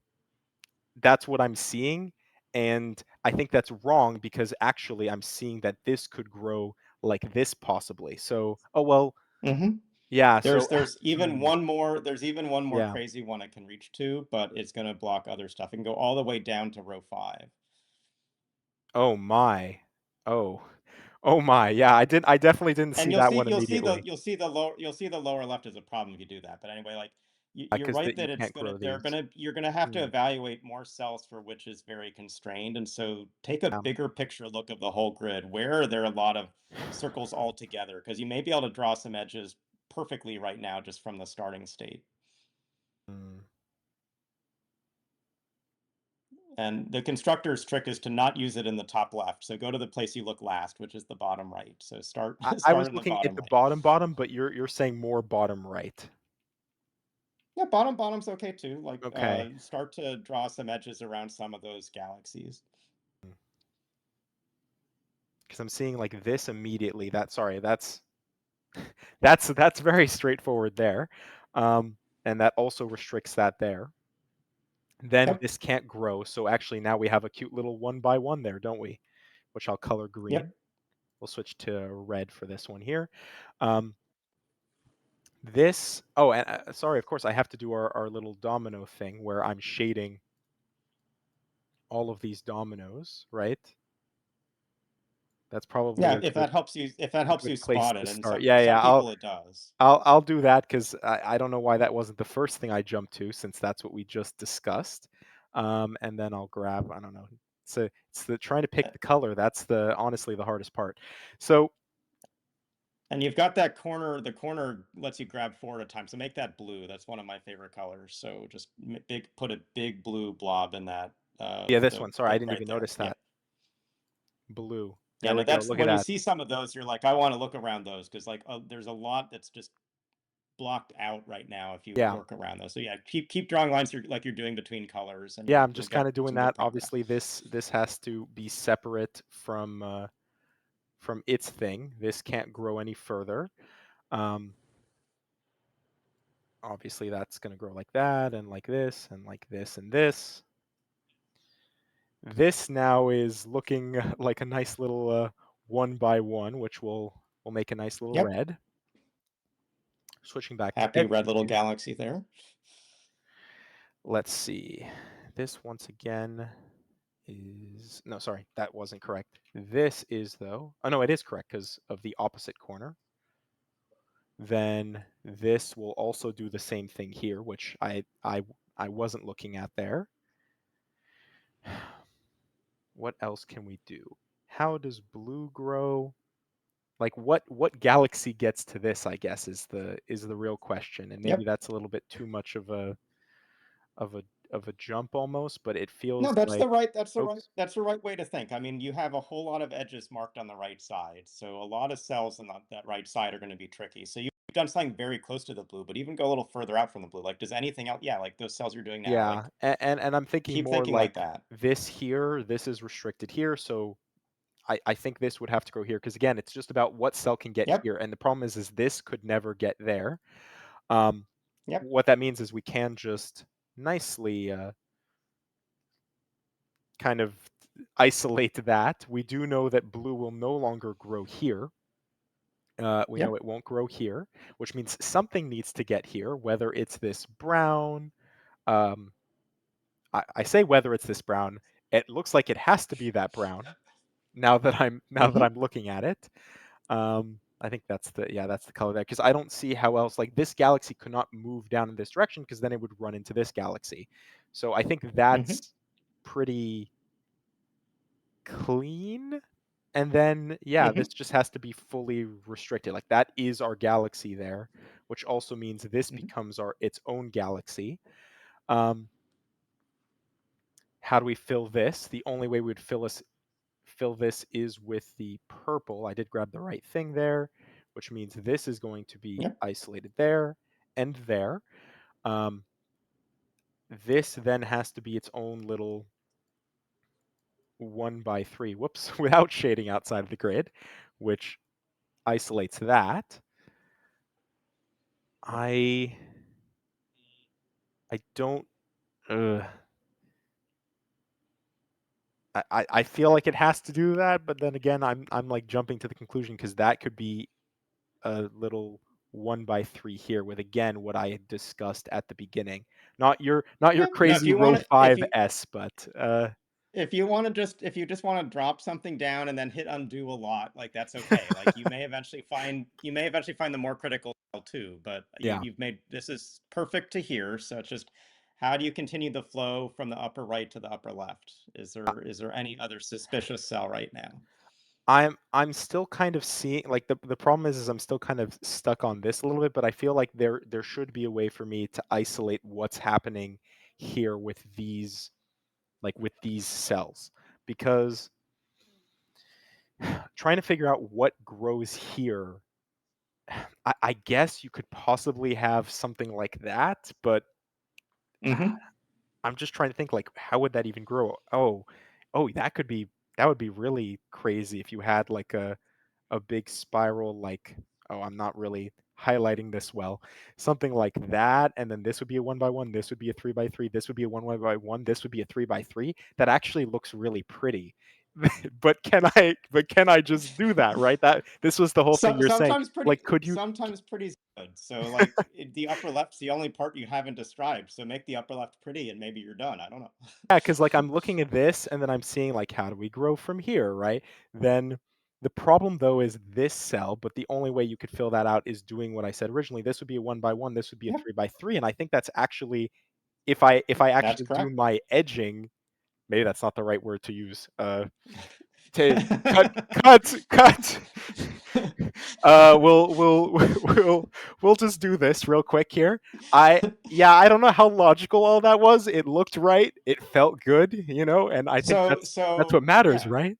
that's what I'm seeing, and I think that's wrong because actually I'm seeing that this could grow like this possibly. So, oh well, Mm-hmm. yeah. So, There's even hmm, one more. There's even one more yeah. crazy one I can reach to, but it's gonna block other stuff. It can go all the way down to row 5. Oh my. Oh. Oh my, yeah, I definitely didn't And see that one immediately, you'll see the lower left as a problem if you do that. But anyway, like you're because right that you that it's can't gonna grow these. you're gonna have to Mm, evaluate more cells for which is very constrained. And so take a yeah. bigger picture look of the whole grid. Where are there a lot of circles all together? Because you may be able to draw some edges perfectly right now just from the starting state. Mm. And the constructor's trick is to not use it in the top left. So go to the place you look last, which is the bottom right. So start I was start in the looking at bottom the right. bottom, but you're saying more bottom right. Yeah, bottom's okay too. Like, Okay. start to draw some edges around some of those galaxies. Because 'Cause I'm seeing, like, this immediately, that's that's very straightforward there, and that also restricts that there. Then Yep, this can't grow, so actually now we have a cute little 1 by 1 there, don't we? Which I'll color green. yep. We'll switch to red for this one here. Um, this oh, and, sorry, of course, I have to do our little domino thing where I'm shading all of these dominoes, right? That's probably Yeah, if that a helps good you place spot to it, and start. Yeah, some yeah, people it does. I'll do that because I don't know why that wasn't the first thing I jumped to since that's what we just discussed. And then I'll grab, I don't know. It's the trying to pick Uh, the color. That's the honestly the hardest part. So And you've got that corner. The corner lets you grab 4 at a time. So make that blue. That's one of my favorite colors. So just put a big blue blob in that. yeah, this one. Sorry, I Like didn't right even there. notice Yeah. that. Blue. Yeah, There no, we go. that's Look at when you that. see some of those, you're like, I want to look around those because like there's a lot that's just blocked out right now if you Yeah. work around those. So yeah, keep drawing lines like you're doing between colors, and Yeah, I'm you'll just kind get of doing some good that. progress. Obviously, this has to be separate from its thing. This can't grow any further. Um, Obviously, that's going to grow like that, and like this, and like this, and this. This now is looking like a nice little 1 by 1, which we'll We'll make a nice little Yep. red. Switching back to Happy edge red little view. galaxy there. Let's see. This once again is no, sorry, that wasn't correct. This is though. Oh no, it is correct because of the opposite corner. Then this will also do the same thing here, which I wasn't looking at there. What else can we do? How does blue grow? Like what galaxy gets to this, I guess, is the real question. And maybe Yep. that's a little bit too much of a of a jump almost, but it No, feels that's like the right oops. that's the right way to think. I mean, you have a whole lot of edges marked on the right side, so a lot of cells on that right side are going to be tricky. So you've done something very close to the blue, but even go a little further out from the blue. Like, does anything else? Yeah, like those cells you're doing now. Yeah, Like, and I'm thinking keep more thinking like like that. this here, this is restricted here, so I think this would have to go here because again, it's just about what cell can get Yep. here, and the problem is this could never get there. Um, Yep. what that means is we can just nicely kind of isolate that. We do know that blue will no longer grow here. We know Yep. it won't grow here, which means something needs to get here, whether it's this brown. Um, I say whether it's this brown. It looks like it has to be that brown. Now that Hmm. I'm looking at it, I think that's the yeah that's the color there because I don't see how else like this galaxy could not move down in this direction because then it would run into this galaxy. So I think Hmm. that's pretty clean. And then yeah, this Hmm. just has to be fully restricted. Like that is our galaxy there, which also means this Hmm. becomes our its own galaxy. Um, how do we fill this? The only way we would fill this is with the purple. I did grab the right thing there, which means this is going to be Yep. isolated there and there. Um, this then has to be its own little 1 by 3, whoops, without shading outside of the grid, which isolates that. I I don't uh, I feel like it has to do that, but then again I'm like jumping to the conclusion because that could be a little 1 by 3 here with again what I had discussed at the beginning. Not your Yeah. No, if crazy you row want to, 5s, but if you want to just if you just want to drop something down and then hit undo a lot, like that's okay. Like you may eventually find the more critical cell too, but yeah. you've made this is perfect to here. So it's just how do you continue the flow from the upper right to the upper left? Is there any other suspicious cell right now? I'm still kind of seeing like the problem is I'm still kind of stuck on this a little bit, but I feel like there should be a way for me to isolate what's happening here with these like with these cells because trying to figure out what grows here I guess you could possibly have something like that, but Hmm. I'm just trying to think like how would that even grow? Oh, that would be really crazy if you had like a big spiral like oh, I'm not really highlighting this well. Something like that and then this would be a 1 by 1, this would be a 3 by 3, this would be a 1 by 1, this would be a 3 by 3. That actually looks really pretty. But can I just do that, right? That this was the whole thing So you're saying. Like could you sometimes pretty's good. So like the upper left's the only part you haven't described. So make the upper left pretty and maybe you're done. I don't know. Yeah, because like I'm looking at this and then I'm seeing like how do we grow from here, right? Then the problem though is this cell, but the only way you could fill that out is doing what I said originally. This would be a 1 by 1, this would be a Yep, 3 by 3, and I think that's actually if I that's actually do correct. my edging, maybe that's not the right word to use. To cut cut. We'll we'll just do this real quick here. I yeah, I don't know how logical all that was. It looked right. It felt good, you know, and I think that's what matters, Yeah. right?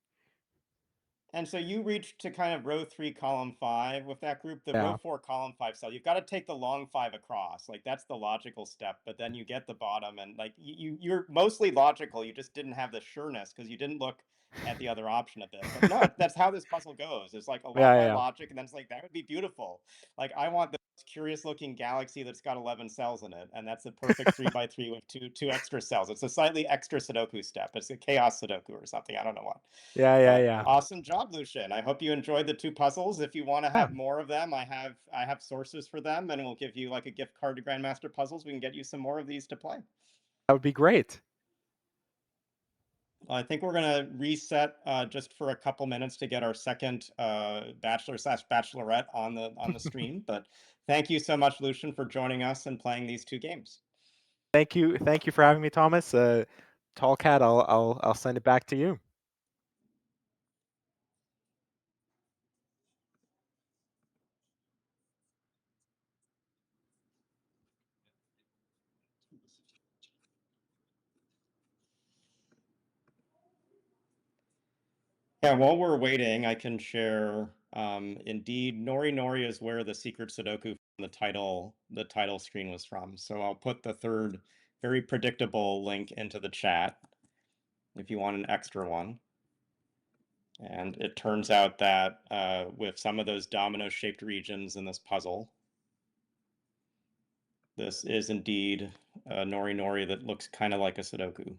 And so you reach to kind of row three, column five with that group, the row Yeah. four, column five cell. You've got to take the long five across. Like that's the logical step, but then you get the bottom and like you're mostly logical. You just didn't have the sureness because you didn't look at the other option a bit. But no, that's how this puzzle goes. It's like a Yeah, lot yeah, by yeah. logic, and then it's like that would be beautiful. Like I want those curious looking galaxy that's got 11 cells in it, and that's a perfect 3 by 3 with two extra cells. It's a slightly extra Sudoku step. It's a chaos Sudoku or something. I don't know what. Yeah, yeah, But yeah. awesome job, Lucian. I hope you enjoyed the two puzzles. If you want to Yeah, have more of them, I have sources for them, and we'll give you like a gift card to Grandmaster Puzzles. We can get you some more of these to play. that would be great. I think we're going to reset just for a couple minutes to get our second bachelor/bachelorette on the stream. But thank you so much, Lucian, for joining us and playing these two games. Thank you for having me, Thomas. Tall cat, I'll send it back to you. Yeah, while we're waiting, I can share. Indeed, Nori Nori is where the secret Sudoku from the title screen was from. So I'll put the third very predictable link into the chat if you want an extra one. And it turns out that with some of those domino-shaped regions in this puzzle, this is indeed a Nori Nori that looks kind of like a Sudoku.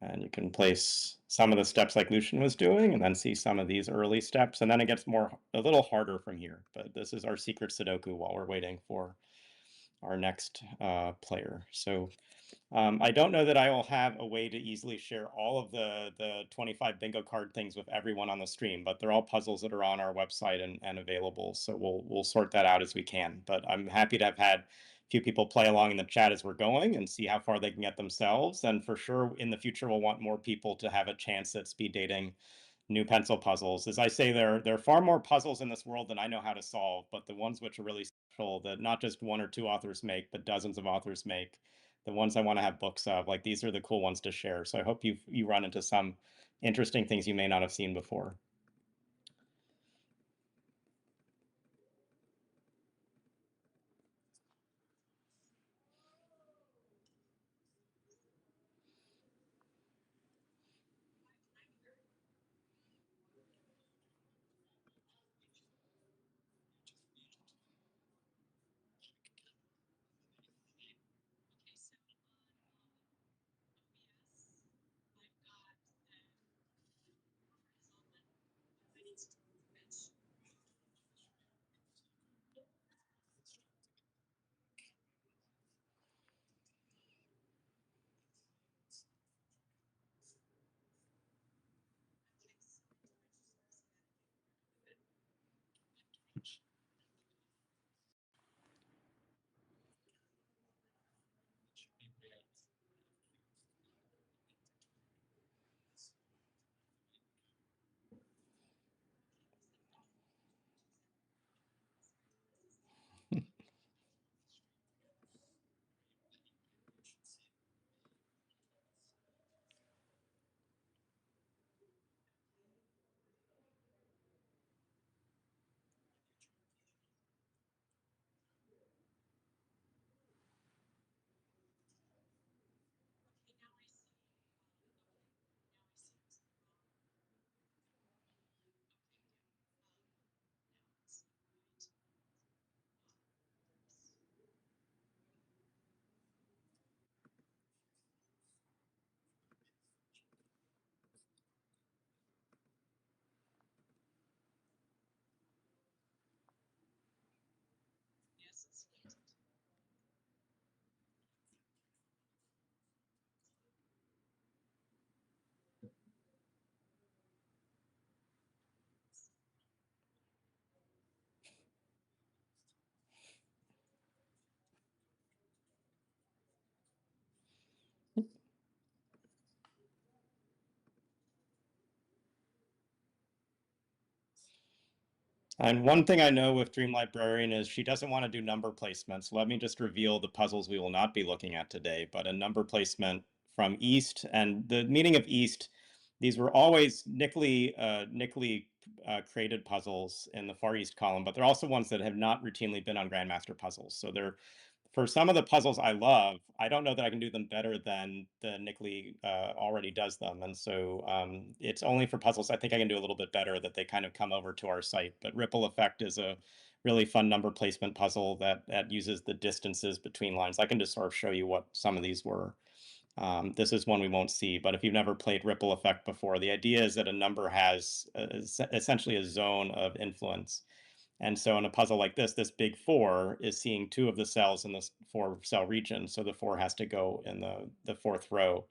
And you can place some of the steps like Lucian was doing, and then see some of these early steps, and then it gets a little harder from here. But this is our secret Sudoku while we're waiting for our next player. So I don't know that I will have a way to easily share all of the 25 bingo card things with everyone on the stream, but they're all puzzles that are on our website and available. So we'll sort that out as we can. But I'm happy to have had a few people play along in the chat as we're going and see how far they can get themselves. And for sure, in the future, we'll want more people to have a chance at speed dating new pencil puzzles. As I say, there are far more puzzles in this world than I know how to solve, but the ones which are really special that not just one or two authors make, but dozens of authors make, the ones I want to have books of, like these are the cool ones to share. So I hope you run into some interesting things you may not have seen before. And one thing I know with Dream Librarian is she doesn't want to do number placements. Let me just reveal the puzzles we will not be looking at today, but a number placement from East. And the meaning of East, these were always Nickley created puzzles in the Far East column, but they're also ones that have not routinely been on Grandmaster puzzles. So they're for some of the puzzles I love, I don't know that I can do them better than the Nick Lee already does them. And so it's only for puzzles I think I can do a little bit better that they kind of come over to our site. But Ripple Effect is a really fun number placement puzzle that uses the distances between lines. I can just sort of show you what some of these were. This is one we won't see, but if you've never played Ripple Effect before, the idea is that a number has essentially a zone of influence. And so in a puzzle like this big four is seeing two of the cells in this four cell region. So the four has to go in the fourth row,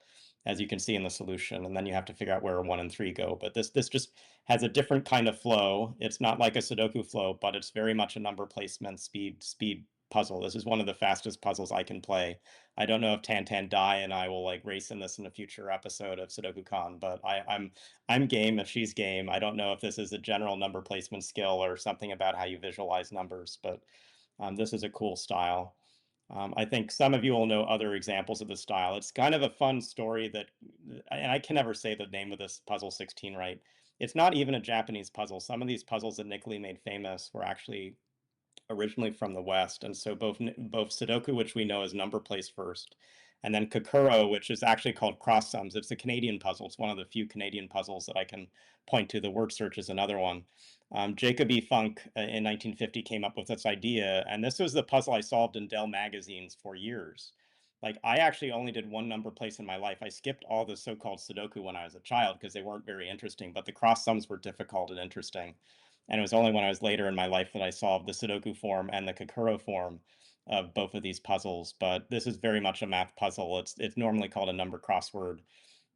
as you can see in the solution. And then you have to figure out where one and three go. But this just has a different kind of flow. It's not like a Sudoku flow, but it's very much a number placement speed puzzle. This is one of the fastest puzzles I can play. I don't know if Tan Dai and I will like race in this in a future episode of Sudoku Con, but I'm game if she's game. I don't know if this is a general number placement skill or something about how you visualize numbers, but this is a cool style. I think some of you will know other examples of this style. It's kind of a fun story that, and I can never say the name of this puzzle 16 right. It's not even a Japanese puzzle. Some of these puzzles that Nick Lee made famous were actually originally from the West. And so both Sudoku, which we know is number placed first, and then Kokoro, which is actually called cross sums. It's a Canadian puzzle. It's one of the few Canadian puzzles that I can point to. The word search is another one. Jacob E. Funk in 1950 came up with this idea, and this was the puzzle I solved in Dell magazines for years. Like I actually only did one number place in my life. I skipped all the so-called Sudoku when I was a child because they weren't very interesting, but the cross sums were difficult and interesting. And it was only when I was later in my life that I solved the Sudoku form and the Kokoro form of both of these puzzles. But this is very much a math puzzle. It's normally called a number crossword.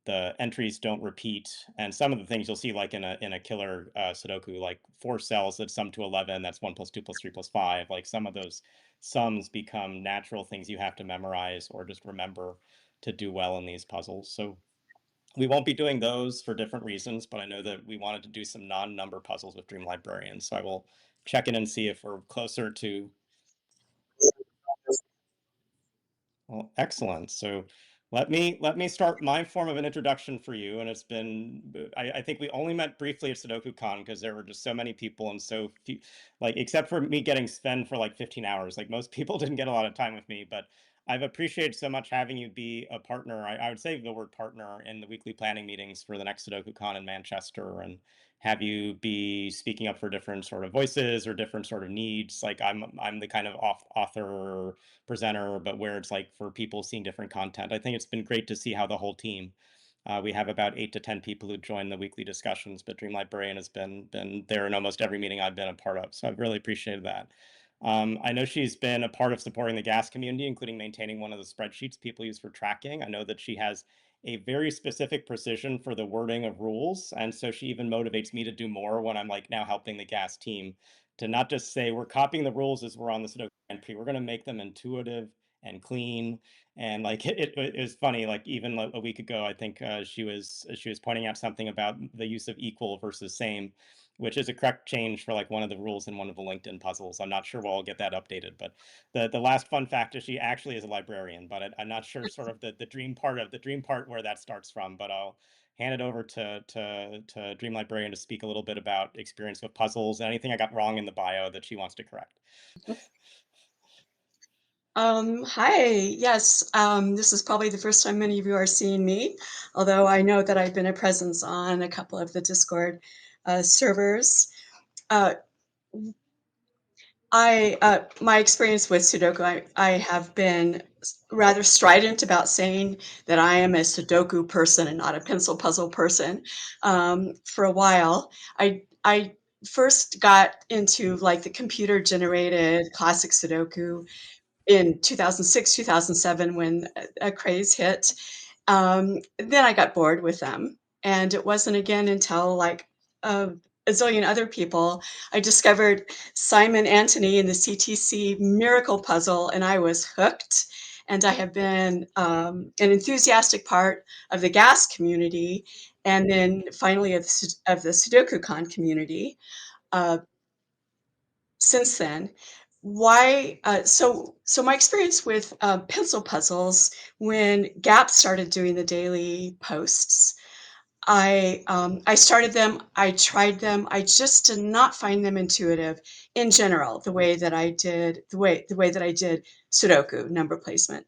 The entries don't repeat, and some of the things you'll see, like in a killer Sudoku, like four cells that sum to 11. That's 1 plus 2 plus 3 plus 5. Like some of those sums become natural things you have to memorize or just remember to do well in these puzzles. So we won't be doing those for different reasons, but I know that we wanted to do some non-number puzzles with Dream Librarian. So I will check in and see if we're closer to. Well, excellent. So let me start my form of an introduction for you. And it's been I think we only met briefly at Sudoku Con because there were just so many people and so few, like except for me getting Sven for like 15 hours. Like most people didn't get a lot of time with me, but I've appreciated so much having you be a partner. I would say the word partner in the weekly planning meetings for the next Sudoku Con in Manchester, and have you be speaking up for different sort of voices or different sort of needs. Like I'm the kind of author presenter, but where it's like for people seeing different content. I think it's been great to see how the whole team. We have about 8 to 10 people who join the weekly discussions, but Dream Librarian has been there in almost every meeting I've been a part of. So I've really appreciated that. I know she's been a part of supporting the gas community, including maintaining one of the spreadsheets people use for tracking. I know that she has a very specific precision for the wording of rules. And so she even motivates me to do more when I'm like now helping the gas team to not just say we're copying the rules as we're on the Sudoku Grand Prix. We're going to make them intuitive and clean. And like it was funny, like even a week ago, I think she was pointing out something about the use of equal versus same, which is a correct change for like one of the rules in one of the LinkedIn puzzles. I'm not sure we'll get that updated, but the last fun fact is she actually is a librarian, but I'm not sure sort of the dream part where that starts from. But I'll hand it over to Dream Librarian to speak a little bit about experience with puzzles and anything I got wrong in the bio that she wants to correct. Hi. Yes, this is probably the first time many of you are seeing me, although I know that I've been a presence on a couple of the Discord servers. Uh, my experience with Sudoku, I have been rather strident about saying that I am a Sudoku person and not a pencil puzzle person for a while. I first got into like the computer generated classic Sudoku in 2006, 2007 when a craze hit. Then I got bored with them. And it wasn't again until like a zillion other people, I discovered Simon Antony in the CTC Miracle Puzzle, and I was hooked. And I have been an enthusiastic part of the GAS community, and then finally of the SudokuCon community. Uh, since then. Why? So my experience with pencil puzzles when Gap started doing the daily posts. I started them, I tried them, I just did not find them intuitive in general, the way that I did Sudoku, number placement.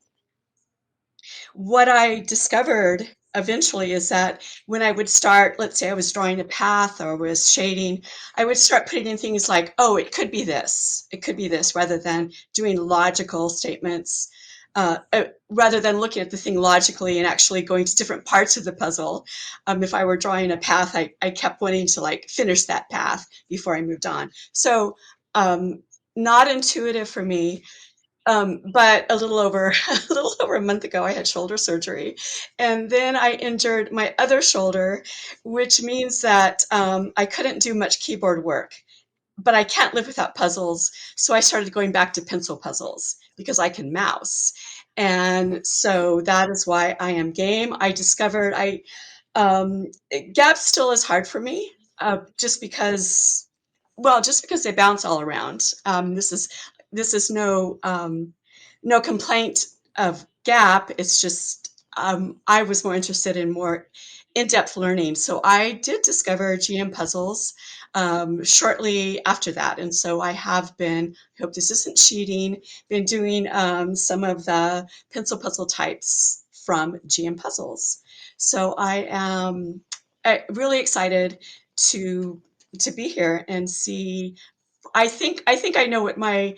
What I discovered eventually is that when I would start, let's say I was drawing a path or was shading, I would start putting in things like, oh, it could be this, it could be this, rather than doing logical statements, rather than looking at the thing logically and actually going to different parts of the puzzle. If I were drawing a path, I kept wanting to like finish that path before I moved on. So um, not intuitive for me, but a little over a little over a month ago, I had shoulder surgery, and then I injured my other shoulder, which means that I couldn't do much keyboard work. But I can't live without puzzles, so I started going back to pencil puzzles because I can mouse, and so that is why I am game. I discovered Gap still is hard for me, just because, well, just because they bounce all around. This is no complaint of Gap. It's just I was more interested in more in-depth learning. So I did discover GM puzzles shortly after that, and so I have been. I hope this isn't cheating. Been doing some of the pencil puzzle types from GM puzzles. So I am really excited to to be here and see. I think I know what my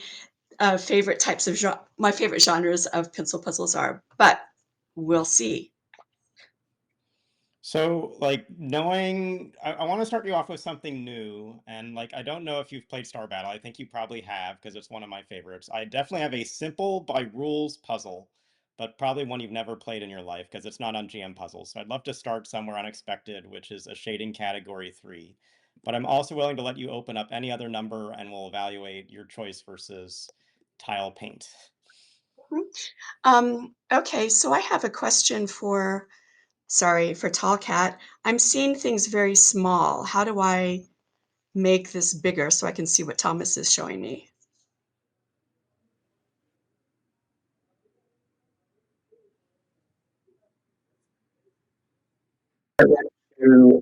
favorite types of my favorite genres of pencil puzzles are, but we'll see. So, like, knowing, I want to start you off with something new. And, like, I don't know if you've played Star Battle. I think you probably have because it's one of my favorites. I definitely have a simple by rules puzzle, but probably one you've never played in your life because it's not on GM puzzles. So, I'd love to start somewhere unexpected, which is a shading category 3. But I'm also willing to let you open up any other number and we'll evaluate your choice versus tile paint. Mhm. Okay, so I have a question for, sorry, for Tall Cat. I'm seeing things very small. How do I make this bigger so I can see what Thomas is showing me? To,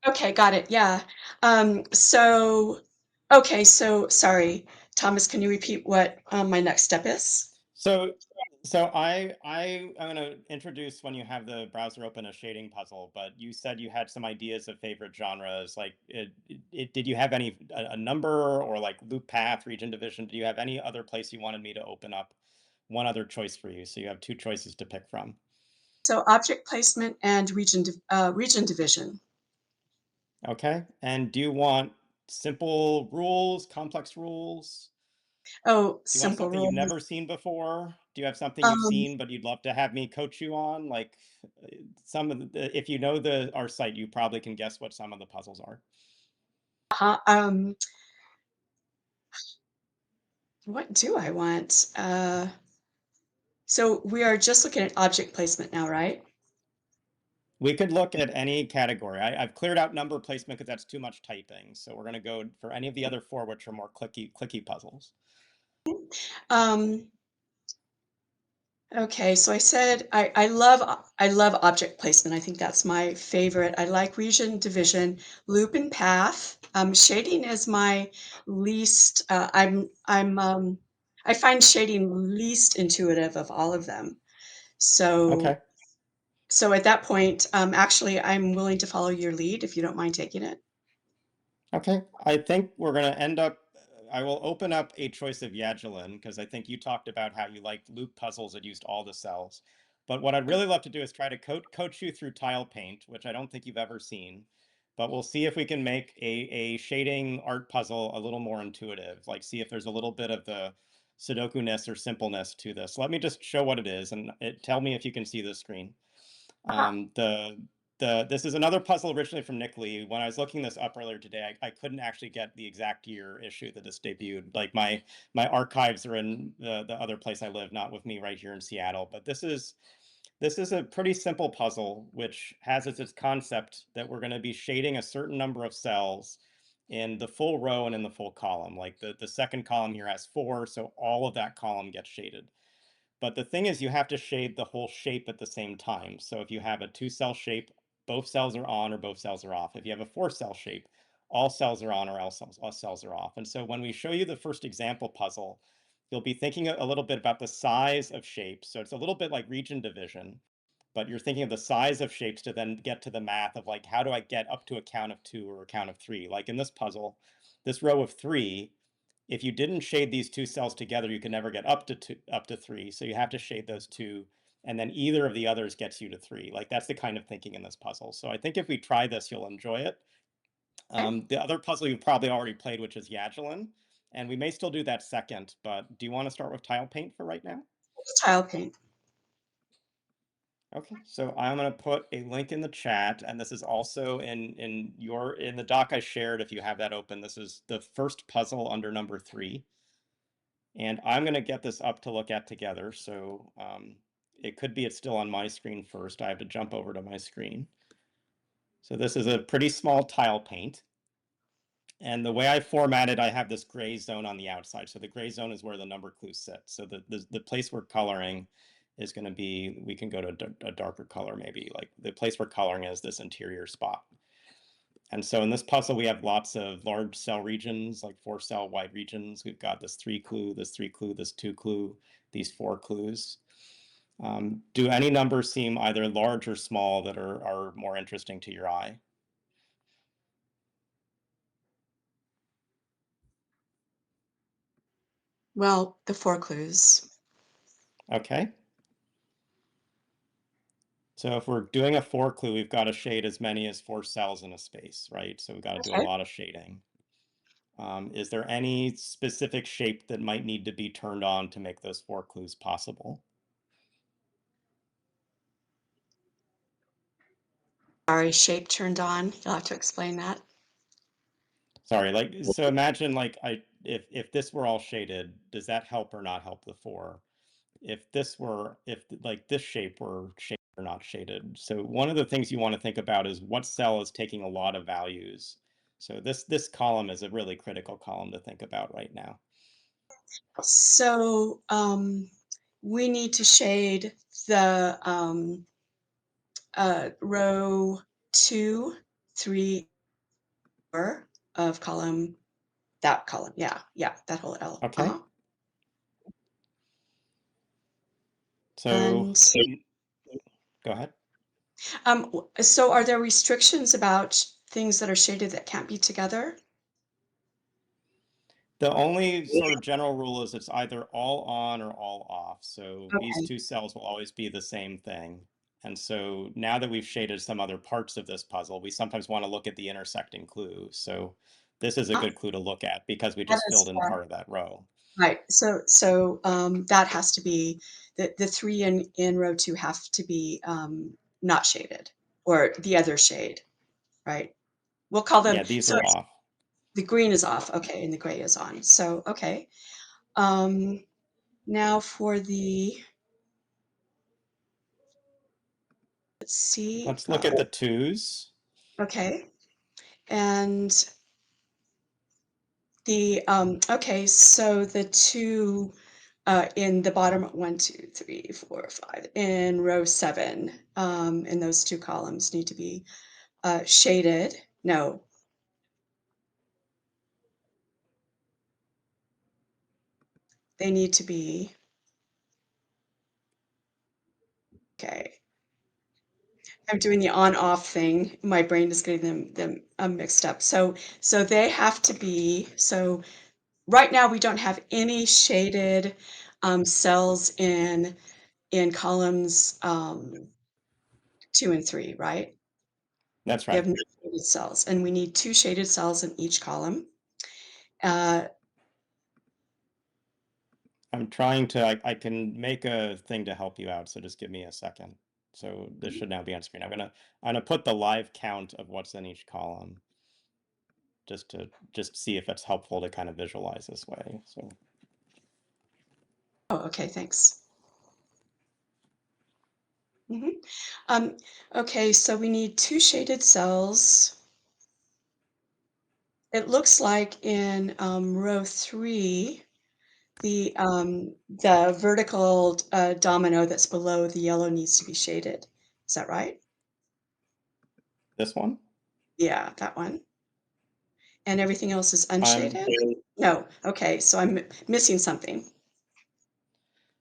Okay, got it. Yeah. So, okay, so sorry, Thomas, can you repeat what my next step is? So, so I'm gonna introduce when you have the browser open a shading puzzle, but you said you had some ideas of favorite genres. Like, did you have any a number or like loop path, region division? Do you have any other place you wanted me to open up one other choice for you? So you have two choices to pick from. So, object placement and region division. Okay. And do you want simple rules, complex rules? Oh, Do you want simple something you've rules. never seen before? Do you have something you've Um, seen but you'd love to have me coach you on? Like some of if you know the our site, you probably can guess what some of the puzzles are. uh, um, what do I want? So we are just looking at object placement now, right? We could look at any category. I've cleared out number placement because that's too much typing. So we're going to go for any of the other four, which are more clicky puzzles. Um, okay, so I said I love object placement. I think that's my favorite. I like region division, loop and path. Shading is my least. I find shading least intuitive of all of them. So Okay. so at that point, actually, I'm willing to follow your lead if you don't mind taking it. Okay, I think we're going to end up. I will open up a choice of Yagellon because I think you talked about how you liked loop puzzles that used all the cells. But what I'd really love to do is try to coach you through tile paint, which I don't think you've ever seen. But we'll see if we can make a shading art puzzle a little more intuitive, like see if there's a little bit of the Sudoku-ness or simpleness to this. Let me just show what it is and tell me if you can see the screen. Uh-huh. This is another puzzle originally from Nick Lee. When I was looking this up earlier today, I couldn't actually get the exact year issue that this debuted. Like my archives are in the other place I live, not with me right here in Seattle. But this is a pretty simple puzzle, which has as its concept that we're going to be shading a certain number of cells, in the full row and in the full column. Like the second column here has 4, so all of that column gets shaded. But the thing is, you have to shade the whole shape at the same time. So if you have a 2-cell shape, both cells are on or both cells are off. If you have a 4-cell shape, all cells are on or all cells are off. And so when we show you the first example puzzle, you'll be thinking a little bit about the size of shapes. So it's a little bit like region division, but you're thinking of the size of shapes to then get to the math of like, how do I get up to a count of 2 or a count of 3? Like in this puzzle, this row of 3, if you didn't shade these 2 cells together, you could never get up to 3. So you have to shade those 2, and then either of the others gets you to 3. Like that's the kind of thinking in this puzzle. So I think if we try this, you'll enjoy it. Okay. The other puzzle you've probably already played, which is Yagellon, and we may still do that second, but do you want to start with tile paint for right now? Tile paint. Okay, so I'm going to put a link in the chat, and this is also in the doc I shared. If you have that open, this is the first puzzle under number 3. And I'm going to get this up to look at together. So it could be it's still on my screen first. I have to jump over to my screen. So this is a pretty small tile paint. And the way I formatted, I have this gray zone on the outside. So the gray zone is where the number clues sit. So the place we're coloring is going to be, we can go to a darker color maybe. Like the place we're coloring is this interior spot. And so in this puzzle, we have lots of large cell regions, like 4-cell wide regions. We've got this 3 clue, this 3 clue, this 2 clue, these 4 clues. Do any numbers seem either large or small that are more interesting to your eye? Well, the 4 clues. Okay. So if we're doing a 4 clue, we've got to shade as many as 4 cells in a space, right? So we've got to do a Okay. lot of shading. Is there any specific shape that might need to be turned on to make those 4 clues possible? Sorry, shape turned on. You'll have to explain that. Sorry, like, so imagine like if this were all shaded, does that help or not help the 4? If like this shape were shaded or not shaded. So one of the things you want to think about is what cell is taking a lot of values. So this column is a really critical column to think about right now. So we need to shade the row 2, 3, 4 of column, that column. Yeah, yeah, that whole L. Okay. So And go ahead. so are there restrictions about things that are shaded that can't be together? The only sort of general rule is it's either all on or all off. So these Okay. 2 cells will always be the same thing. And so now that we've shaded some other parts of this puzzle, we sometimes want to look at the intersecting clue. So this is a Ah, good clue to look at because we that just is filled in part of that row. right. So that has to be the 3 in row 2 have to be not shaded, or the other shade, right? We'll call them, Yeah, these so are it's, off. the green is off, okay, and the gray is on. So okay. Um, now for the, let's see. Let's look at the 2s. Okay, and the okay, so the 2 in the bottom 1, 2, 3, 4, 5 in row 7, in those 2 columns need to be shaded. No, they need to be, okay. I'm doing the on-off thing. My brain is getting them mixed up. So they have to be, so right now we don't have any shaded cells in columns 2 and 3, right? That's We have right. no shaded cells, and we need 2 shaded cells in each column. Uh, I'm trying to, I can make a thing to help you out. So just give me a second. So this should now be on screen. I'm gonna put the live count of what's in each column just to see if it's helpful to kind of visualize this way. So oh, okay, thanks. Mhm. Okay, so we need 2 shaded cells It looks like in row 3, the vertical domino that's below the yellow needs to be shaded. Is that right? This one? Yeah, that one. And everything else is I'm unshaded? No. Okay, so I'm missing something.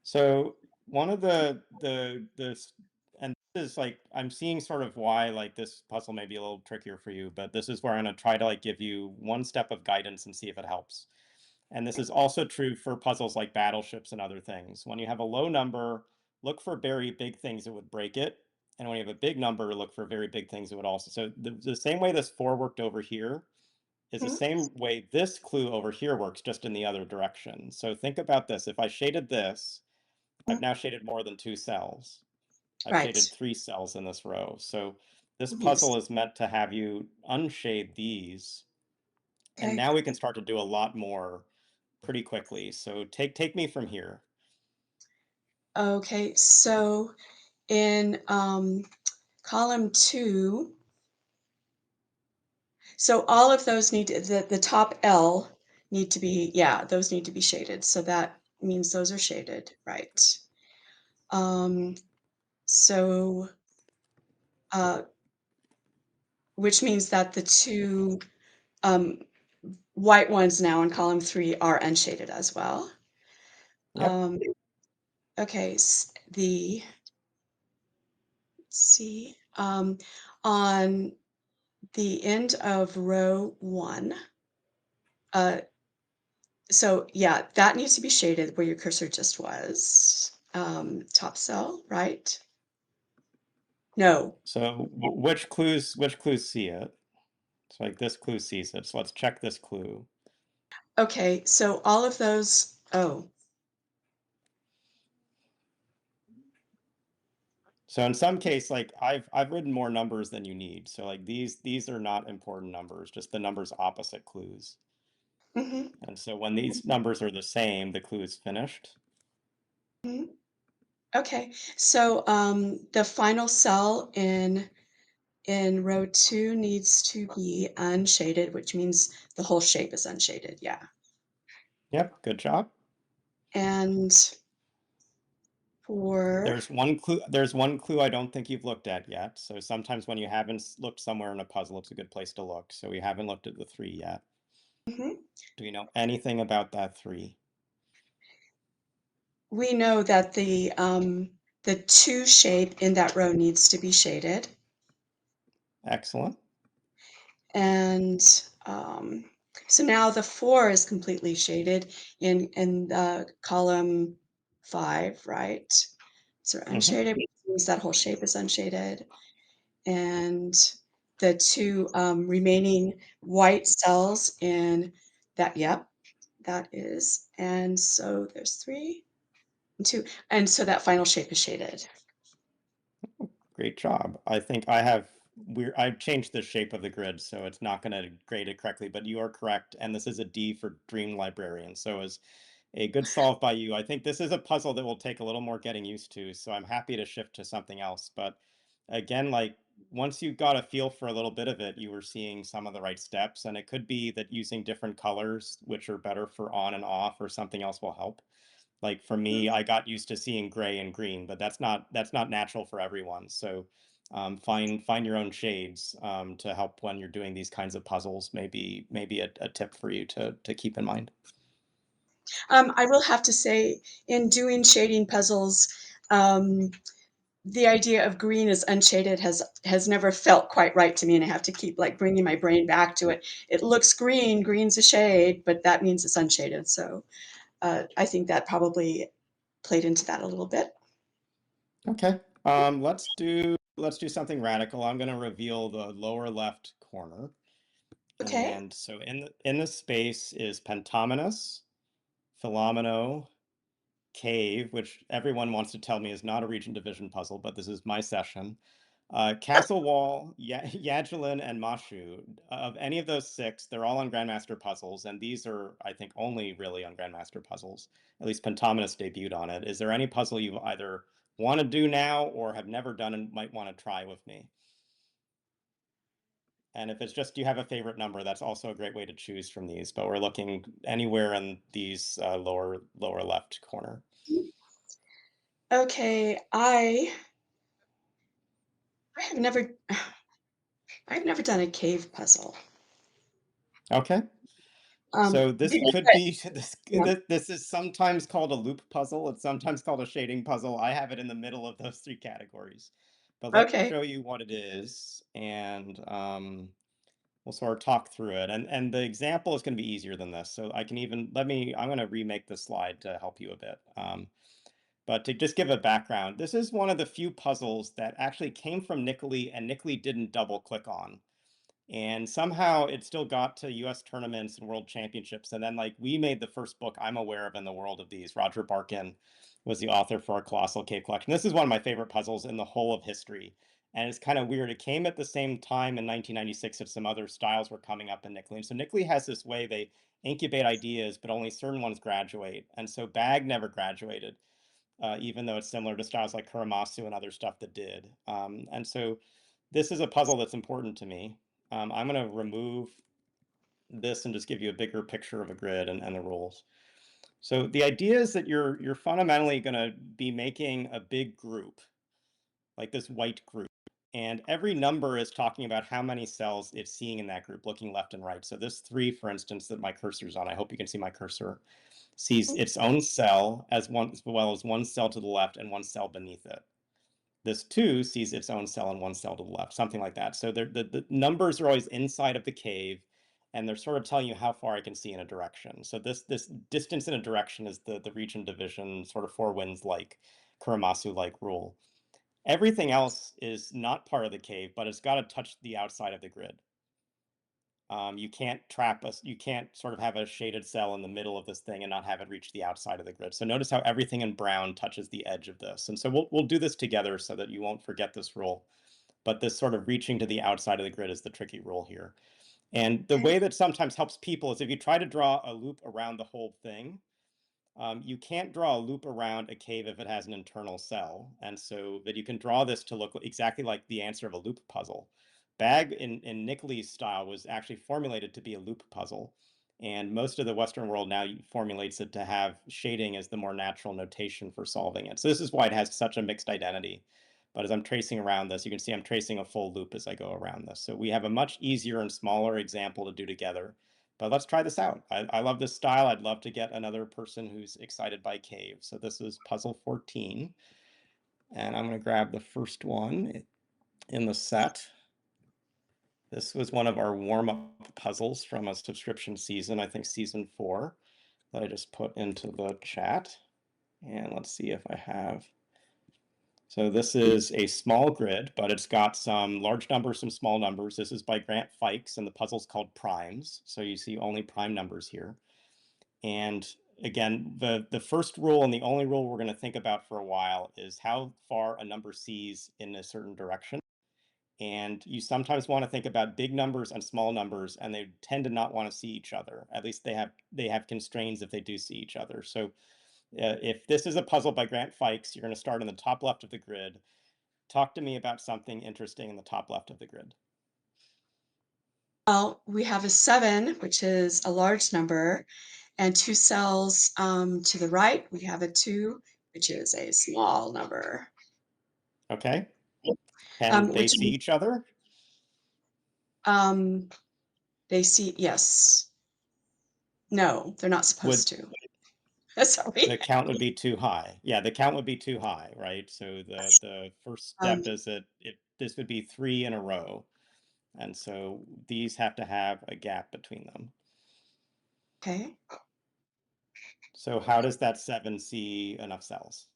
So one of and this is like I'm seeing sort of why like this puzzle may be a little trickier for you, but this is where I'm gonna try to like give you one step of guidance and see if it helps. And this is also true for puzzles like battleships and other things. When you have a low number, look for very big things that would break it. And when you have a big number, look for very big things that would also. So the same way this 4 worked over here is the Mhm, same way this clue over here works, just in the other direction. So think about this. If I shaded this, I've mhm. now shaded more than 2 cells. I've Right. shaded 3 cells in this row. So this Yes. puzzle is meant to have you unshade these, and Okay. now we can start to do a lot more pretty quickly. So take me from here. Okay, so in column 2, so all of those need to, the top L need to be, yeah, those need to be shaded. So that means those are shaded, right? Um, so, uh, which means that the 2 um, white ones now in column 3 are unshaded as well. Yep. Um, okay, let's see, on the end of row 1, uh, so yeah, that needs to be shaded where your cursor just was. Top cell, right? No. So which clues see it? So like this clue sees it. So let's check this clue. Okay, so all of those, oh, So in some case, like I've written more numbers than you need. So like these are not important numbers, just the numbers opposite clues. mhm, And so when these numbers are the same, the clue is finished. mhm. Okay, so the final cell in row 2 needs to be unshaded, which means the whole shape is unshaded, yeah. Yep, good job. And for There's one clue I don't think you've looked at yet. So sometimes when you haven't looked somewhere in a puzzle, it's a good place to look. So we haven't looked at the 3 yet. mhm, Do you know anything about that 3? we know that the 2 shape in that row needs to be shaded. Excellent. And um, so now the 4 is completely shaded in column 5, right? So Hmm. unshaded, which means that whole shape is unshaded. And the 2 remaining white cells in that, yep, that is. And so there's 3 and 2. And so that final shape is shaded. Great job. I think I've changed the shape of the grid, so it's not going to grade it correctly, but you are correct. And this is a D for Dream Librarian. So as a good solve by you. I think this is a puzzle that will take a little more getting used to, so I'm happy to shift to something else. But again, like once you got a feel for a little bit of it, you were seeing some of the right steps, and it could be that using different colors, which are better for on and off, or something else will help. Like for me, I got used to seeing gray and green, but that's not natural for everyone. So find your own shades to help when you're doing these kinds of puzzles. Maybe a tip for you to keep in mind. I will have to say, in doing shading puzzles, um, the idea of green as unshaded has never felt quite right to me, and I have to keep like bringing my brain back to it. It looks green, green's a shade, but that means it's unshaded. So I think that probably played into that a little bit. Okay. Let's do something radical. I'm going to reveal the lower left corner. Okay. And so in the space is Pentominus, Philomeno, Cave, which everyone wants to tell me is not a region division puzzle, but this is my session. Castle Wall, Yagellon, and Mashu. Of any of those 6, they're all on Grandmaster puzzles, and these are, I think, only really on Grandmaster puzzles. At least Pentominus debuted on it. Is there any puzzle you either want to do now or have never done and might want to try with me? And if it's just, do you have a favorite number, that's also a great way to choose from these, but we're looking anywhere in these lower left corner. Okay, I've never I've never done a cave puzzle. Okay. So this could But be yeah. this is sometimes called a loop puzzle. It's sometimes called a shading puzzle. I have it in the middle of those three categories. But let me Okay. show you what it is, and we'll sort of talk through it. And the example is going to be easier than this. So I can even I'm going to remake the slide to help you a bit. But to just give a background, this is one of the few puzzles that actually came from Nickley and Nickley didn't double click on. And somehow it still got to US tournaments and world championships. And then like we made the first book I'm aware of in the world of these. Roger Barkin was the author for our Colossal Cave Collection. This is one of my favorite puzzles in the whole of history. And it's kind of weird. It came at the same time in 1996 that some other styles were coming up in Nickley. And so Nickley has this way they incubate ideas, but only certain ones graduate. And so Bag never graduated, even though it's similar to styles like Kuramasu and other stuff that did. And so this is a puzzle that's important to me. I'm going to remove this and just give you a bigger picture of a grid and the rules. So the idea is that you're fundamentally going to be making a big group, like this white group. And every number is talking about how many cells it's seeing in that group, looking left and right. So this 3, for instance, that my cursor's on, I hope you can see my cursor, sees its own cell as well as one cell to the left and one cell beneath it. This 2 sees its own cell and one cell to the left, something like that. So the numbers are always inside of the cave, and they're sort of telling you how far I can see in a direction. So this distance in a direction is the region division, sort of four winds like Kuramasu like rule. Everything else is not part of the cave, but it's got to touch the outside of the grid. You can't trap us. You can't sort of have a shaded cell in the middle of this thing and not have it reach the outside of the grid. So notice how everything in brown touches the edge of this. And so we'll do this together so that you won't forget this rule. But this sort of reaching to the outside of the grid is the tricky rule here. And the Okay. way that sometimes helps people is if you try to draw a loop around the whole thing, you can't draw a loop around a cave if it has an internal cell. And so that you can draw this to look exactly like the answer of a loop puzzle. Bag in Nickley's style was actually formulated to be a loop puzzle. And most of the Western world now formulates it to have shading as the more natural notation for solving it. So this is why it has such a mixed identity. But as I'm tracing around this, you can see I'm tracing a full loop as I go around this. So we have a much easier and smaller example to do together. But let's try this out. I love this style. I'd love to get another person who's excited by cave. So this is puzzle 14. And I'm going to grab the first one in the set. This was one of our warm-up puzzles from a subscription season, I think season 4, that I just put into the chat. And let's see if I have. So this is a small grid, but it's got some large numbers, some small numbers. This is by Grant Fikes, and the puzzle's called primes. So you see only prime numbers here. And again, the first rule and the only rule we're going to think about for a while is how far a number sees in a certain direction. And you sometimes want to think about big numbers and small numbers, and they tend to not want to see each other. At least they have constraints if they do see each other. So if this is a puzzle by Grant Fikes, you're going to start in the top left of the grid. Talk to me about something interesting in the top left of the grid. Well, we have a 7, which is a large number, and 2 cells to the right, we have a 2, which is a small number. Okay. Can they Which see each other? um, they see, yes. No, they're not Would supposed to. Sorry. the count would be too high. Yeah, the count would be too high, right? So the first Um, step is that this would be 3 in a row. And so these have to have a gap between them. okay. So how does that 7 see enough cells?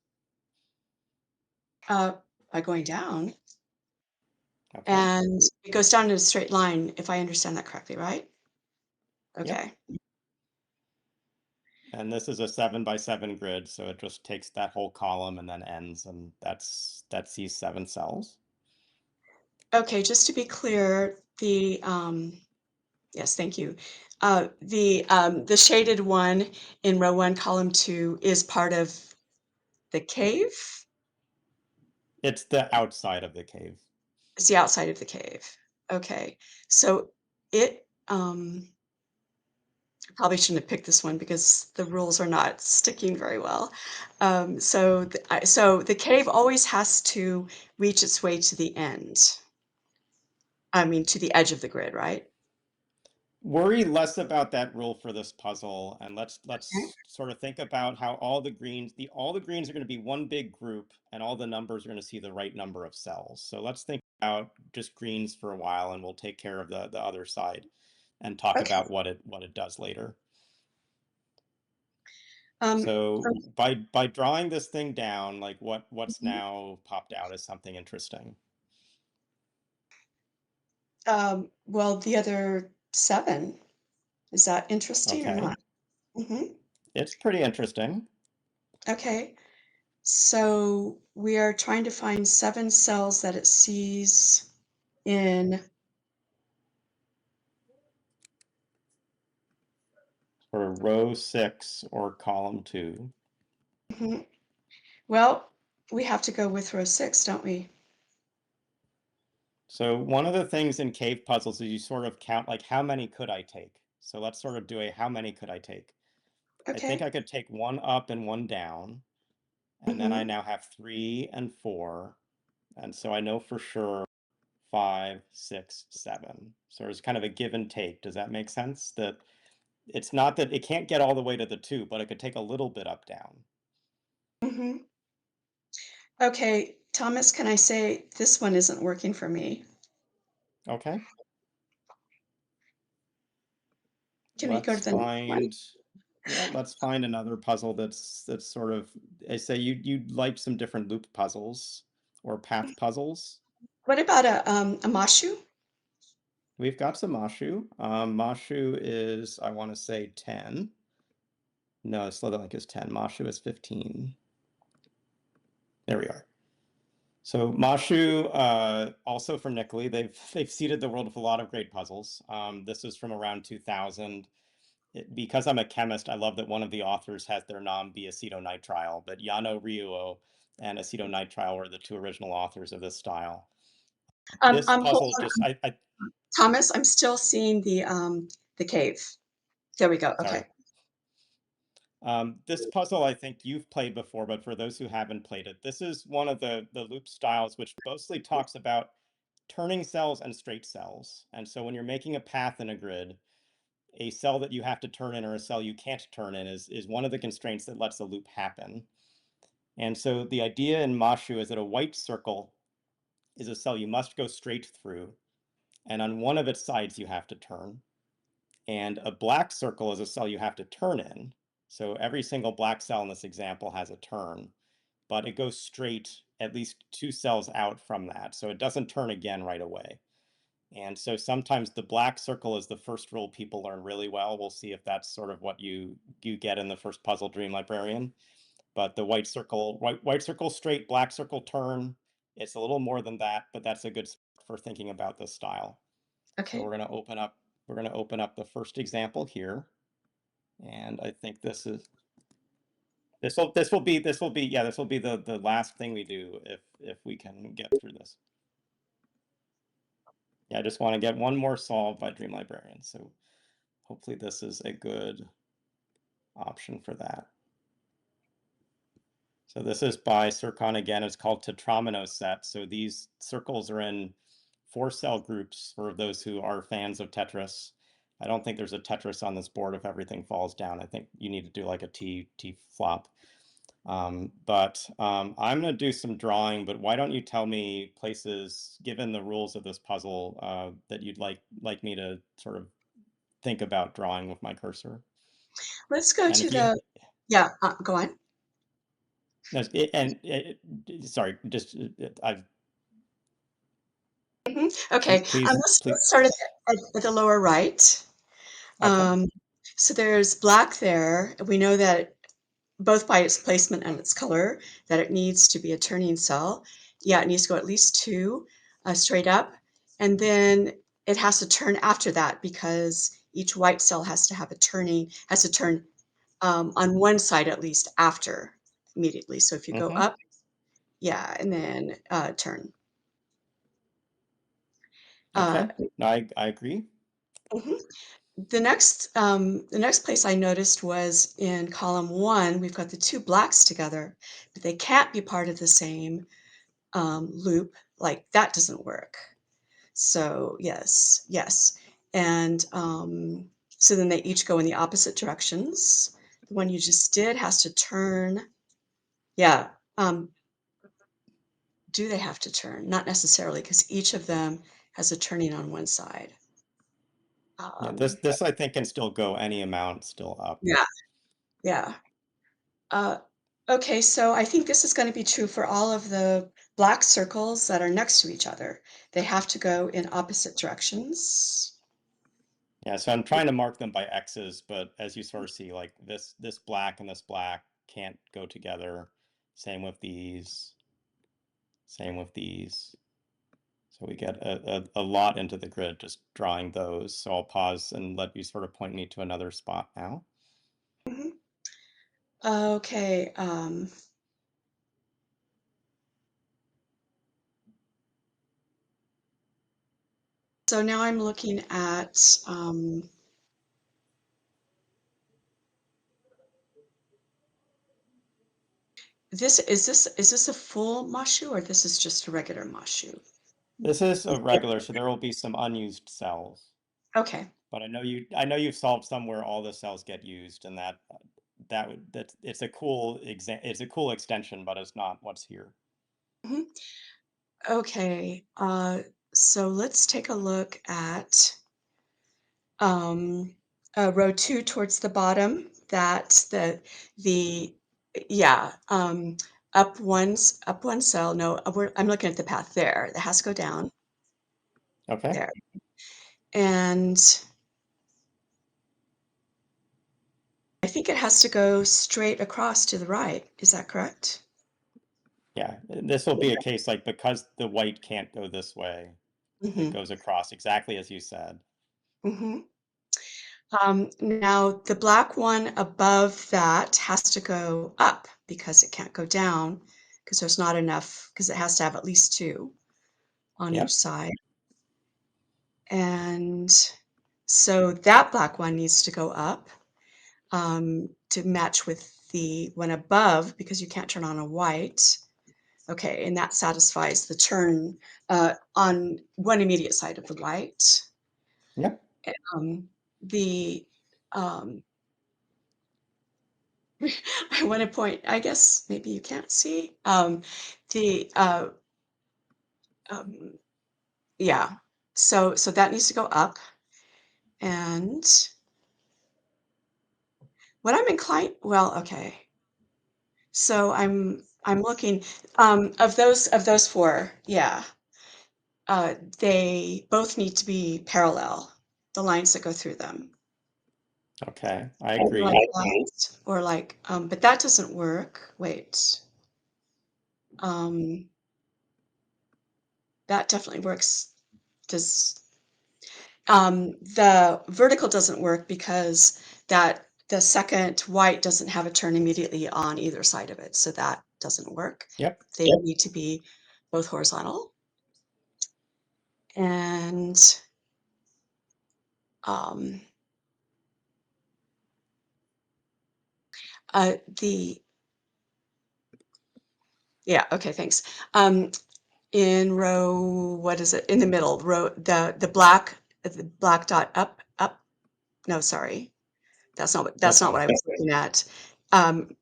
Uh, by going down, Okay. and it goes down in a straight line, if I understand that correctly, right? Yep. Okay. And this is a 7 by 7 grid, so it just takes that whole column and then ends, and that sees 7 cells. Okay, just to be clear, yes, thank you. The shaded one in row 1, column 2 is part of the cave? It's the outside of the cave. It's the outside of the cave. Okay. So it, I probably shouldn't have picked this one because the rules are not sticking very well. So the cave always has to reach its way to the end. I mean, to the edge of the grid, right? Worry less about that rule for this puzzle, and Okay. let's sort of think about how all the greens are going to be one big group, and all the numbers are going to see the right number of cells. So let's think about just greens for a while, and we'll take care of the other side and talk Okay. about what it does later. Um, So by drawing this thing down, like what's mhm. now popped out as something interesting. Well, the other 7, is that interesting or Okay, not? Mhm. it's pretty interesting. Okay. So we are trying to find 7 cells that it sees in. For row 6 or column 2. Mhm. Well, we have to go with row 6, don't we? So one of the things in cave puzzles is you sort of count like how many could I take? So let's sort of do a how many could I take? I think Okay. I could take one up and one down, and then I Mhm. now have 3 and 4. And so I know for sure 5, 6, 7. So there's kind of a give and take. Does that make sense? That it's not that it can't get all the way to the 2, but it could take a little bit up down. Mhm. Okay, Thomas, can I say this one isn't working for me? Okay. Can we go Let's to the next one? find Yeah, let's find another puzzle that's sort of I say you like some different loop puzzles or path puzzles. What about a mashu? We've got some Mashu. Mashu is, I want to say 10. No, Slitherlink is 10. Mashu is 15. There we are. So Mashu, also from Nickley, they've seeded the world with a lot of great puzzles. This is from around 2000. Because I'm a chemist, I love that one of the authors has their nom be acetonitrile, but Yano Ryuo and acetonitrile were the two original authors of this style. This Hold puzzle just, on, Thomas, I'm still seeing the cave. There we go, sorry. okay. This puzzle I think you've played before, but for those who haven't played it, this is one of the loop styles which mostly talks about turning cells and straight cells. And so when you're making a path in a grid, a cell that you have to turn in or a cell you can't turn in is one of the constraints that lets the loop happen. And so the idea in Mashu is that a white circle is a cell you must go straight through, and on one of its sides you have to turn. And a black circle is a cell you have to turn in. So every single black cell in this example has a turn, but it goes straight at least 2 cells out from that. So it doesn't turn again right away. And so sometimes the black circle is the first rule people learn really well. We'll see if that's sort of what you get in the first puzzle Dream Librarian. But the white circle straight, black circle turn. It's a little more than that, but that's a good for thinking about this style. So Okay, we're going to open up the first example here. And I think this will be yeah, this will be the last thing we do if we can get through this. Yeah, I just want to get one more solved by Dream Librarian. So hopefully this is a good option for that. So this is by Circon again. It's called Tetramino set. So these circles are in 4-cell groups for those who are fans of Tetris. I don't think there's a Tetris on this board if everything falls down. I think you need to do like a T flop. I'm going to do some drawing, but why don't you tell me places, given the rules of this puzzle, that you'd like me to sort of think about drawing with my cursor? let's go And to if you, the, yeah, go on. no, sorry, just I've Okay, please. let's start at the lower right. Okay. Um, so there's black there. We know that both by its placement and its color, that it needs to be a turning cell. Yeah, it needs to go at least 2 straight up, and then it has to turn after that because each white cell has to turn on one side at least after immediately. So if you go Mm-hmm. up, yeah, and then turn. Uh, Okay. No, I agree. mhm. The next place I noticed was in column 1, we've got the 2 blacks together, but they can't be part of the same, loop, like, that doesn't work. So, yes, yes, and, so then they each go in the opposite directions. The one you just did has to turn. Yeah, do they have to turn? Not necessarily, because each of them has a turning on one side. Yeah, this Um, this I think can still go any amount still up. yeah, yeah. Uh, okay, so I think this is gonna be true for all of the black circles that are next to each other. They have to go in opposite directions. Yeah, so I'm trying to mark them by X's, but as you sort of see, like this black and this black can't go together. Same with these, same with these. So we get a lot into the grid just drawing those. So I'll pause and let you sort of point me to another spot now. Mhm. Okay, so now I'm looking at, this a full mashu or this is just a regular mashu? This is a regular, so there will be some unused cells. Okay. But I know you've solved some where all the cells get used, and that it's a cool it's a cool extension, but it's not what's here. Mhm. Okay, so let's take a look at, um, row 2 towards the bottom, that's the yeah, up 1 cell, no, I'm looking at the path there, it has to go down, Okay. there, and I think it has to go straight across to the right, is that correct? Yeah, this will be a case like because the white can't go this way, it Mhm, goes across exactly as you said. mhm. Now the black one above that has to go up because it can't go down because there's not enough because it has to have at least 2 on each Yep. side. And so that black one needs to go up, to match with the one above because you can't turn on a white. Okay, and that satisfies the turn, on one immediate side of the white. Yep. Um, the, um I want to point, I guess maybe you can't see, the, um, yeah. So that needs to go up, and what I'm inclined well, okay. So I'm looking, of those 4, yeah, they both need to be parallel, the lines that go through them. Okay. I Either like agree. that or like, but that doesn't work. Wait, um, that definitely works. Does the vertical doesn't work because the second white doesn't have a turn immediately on either side of it, so that doesn't work. Yep. They need to be both horizontal. And um, the yeah, okay, thanks. In row, what is it? In the middle, row the black dot up. No, sorry, that's This not what one. I was looking at. Um,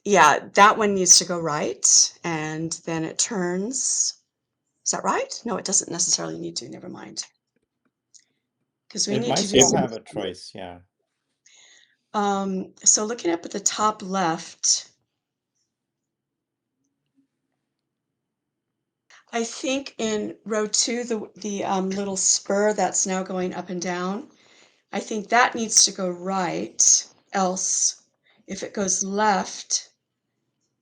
Yeah, that one needs to go right, and then it turns. Is that right? No, it doesn't necessarily need to, never mind. Because we It need might to do still some. have a choice, yeah. So looking up at the top left, I think in row 2, the little spur that's now going up and down, I think that needs to go right, else if it goes left,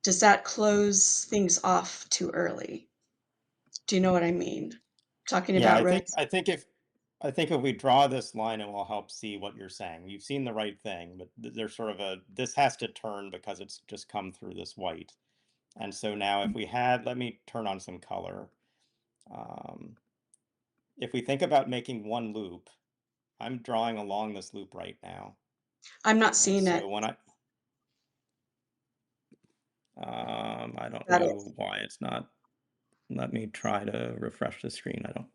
does that close things off too early? Do you know what I mean? Talking Yeah, about I think rows. I think if I think if we draw this line, it will help see what you're saying. You've seen the right thing, but there's sort of this has to turn because it's just come through this white. And so now if we had, let me turn on some color. Um, if we think about making one loop, I'm drawing along this loop right now. I'm not seeing it. So when I don't Got it. know why it's not. Let me try to refresh the screen. I don't.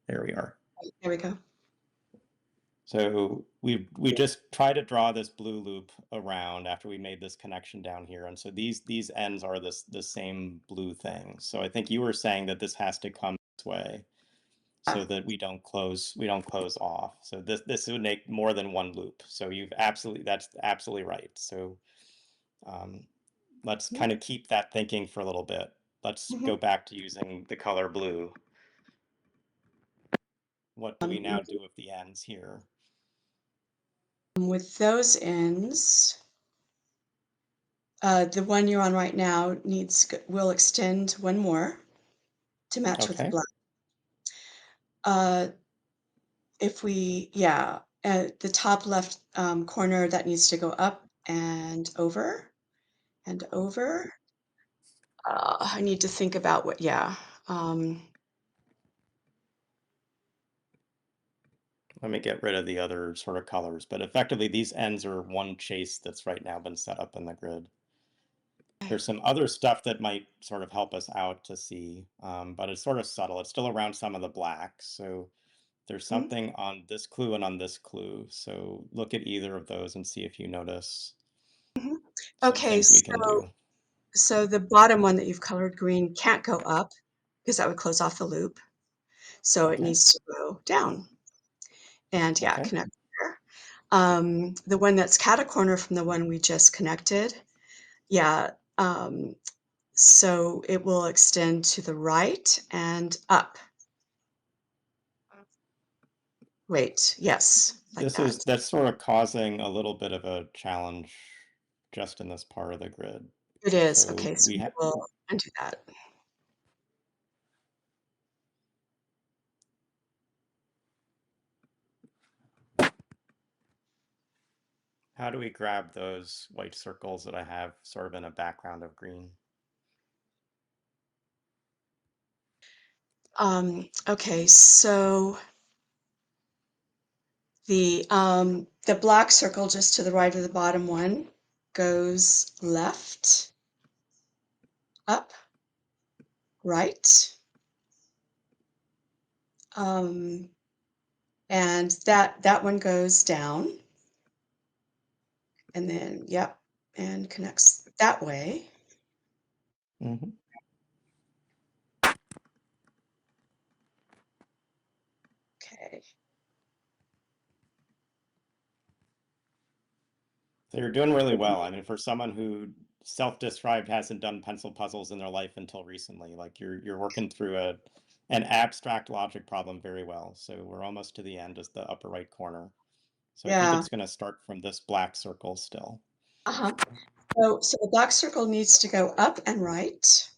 There we are. There we go. So we just try to draw this blue loop around after we made this connection down here. And so these ends are the same blue thing. So I think you were saying that this has to come this way Yeah. so that we don't close off. So this would make more than one loop. So that's absolutely right. So um, let's Mhm, kind of keep that thinking for a little bit. Let's mhm. go back to using the color blue. What do we now do with the ends here? With those ends, the one you're on right now will extend one more to match with the Okay. black. Uh, if we, yeah, the top left corner that needs to go up and over and over. I need to think about what, yeah. Um, Let me get rid of the other sort of colors, but effectively these ends are one chase that's right now been set up in the grid. There's some other stuff that might sort of help us out to see, but it's sort of subtle. It's still around some of the blacks. So there's mhm, something on this clue and on this clue. So look at either of those and see if you notice mhm. some Okay, things we can do. so the bottom one that you've colored green can't go up because that would close off the loop. So it Okay. needs to go down and yeah, Okay. connect there. The one that's catacorner from the one we just connected, yeah, so it will extend to the right and up. Wait, yes, like that. That's sort of causing a little bit of a challenge just in this part of the grid. It is. So Okay, so we will undo that. how do we grab those white circles that I have sort of in a background of green? Okay, so the black circle just to the right of the bottom one goes left, up, right. Um, and that one goes down and then, yep, and connects that way. Hmm. Okay. So you're doing really well. I mean, for someone who self-described hasn't done pencil puzzles in their life until recently, like you're working through an abstract logic problem very well. So we're almost to the end, is the upper right corner. So I think Yeah. it's going to start from this black circle still. Uh-huh. So the black circle needs to go up and right,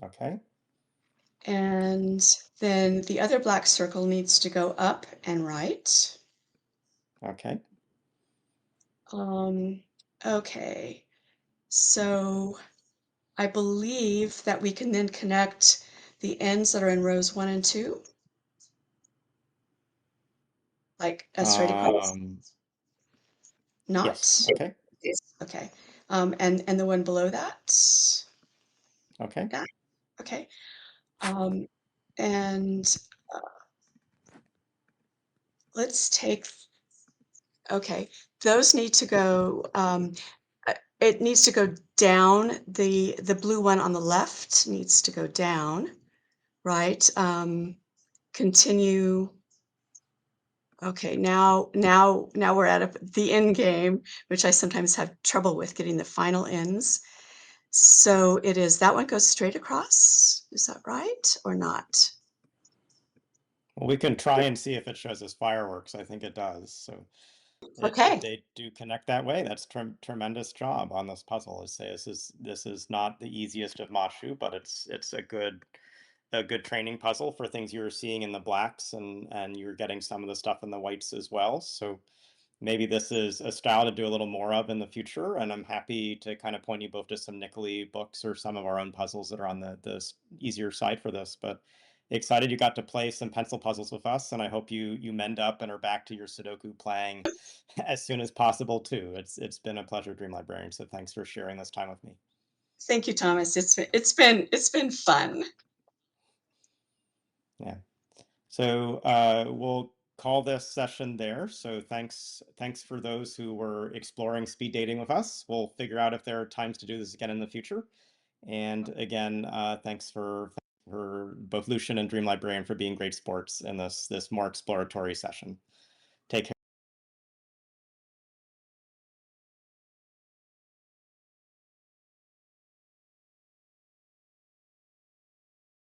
Okay. and then the other black circle needs to go up and right. Okay. Um, okay. So I believe that we can then connect the ends that are in rows 1 and 2, like, straight across? Um, yes. Not? Okay. Yes. Okay. And the one below that? Okay. Yeah, okay. Um, and, uh, let's take okay, those need to go, it needs to go down, the blue one on the left needs to go down, right? Continue okay, now we're at the end game, which I sometimes have trouble with getting the final ends. So it is that one goes straight across, is that right or not? Well, we can try and see if it shows us fireworks. I think it does. So if Okay, they do connect that way, that's tremendous job on this puzzle. Is say this is not the easiest of Mashu, but it's a good training puzzle for things you were seeing in the blacks, and you're getting some of the stuff in the whites as well. So maybe this is a style to do a little more of in the future. And I'm happy to kind of point you both to some Nickley books or some of our own puzzles that are on the easier side for this. But excited you got to play some pencil puzzles with us, and I hope you mend up and are back to your Sudoku playing as soon as possible too. It's been a pleasure, Dream Librarian. So thanks for sharing this time with me. Thank you, Thomas. It's been fun. Yeah. So we'll call this session there. So thanks for those who were exploring speed dating with us. We'll figure out if there are times to do this again in the future. And again, thanks for both Lucian and Dream Librarian for being great sports in this more exploratory session.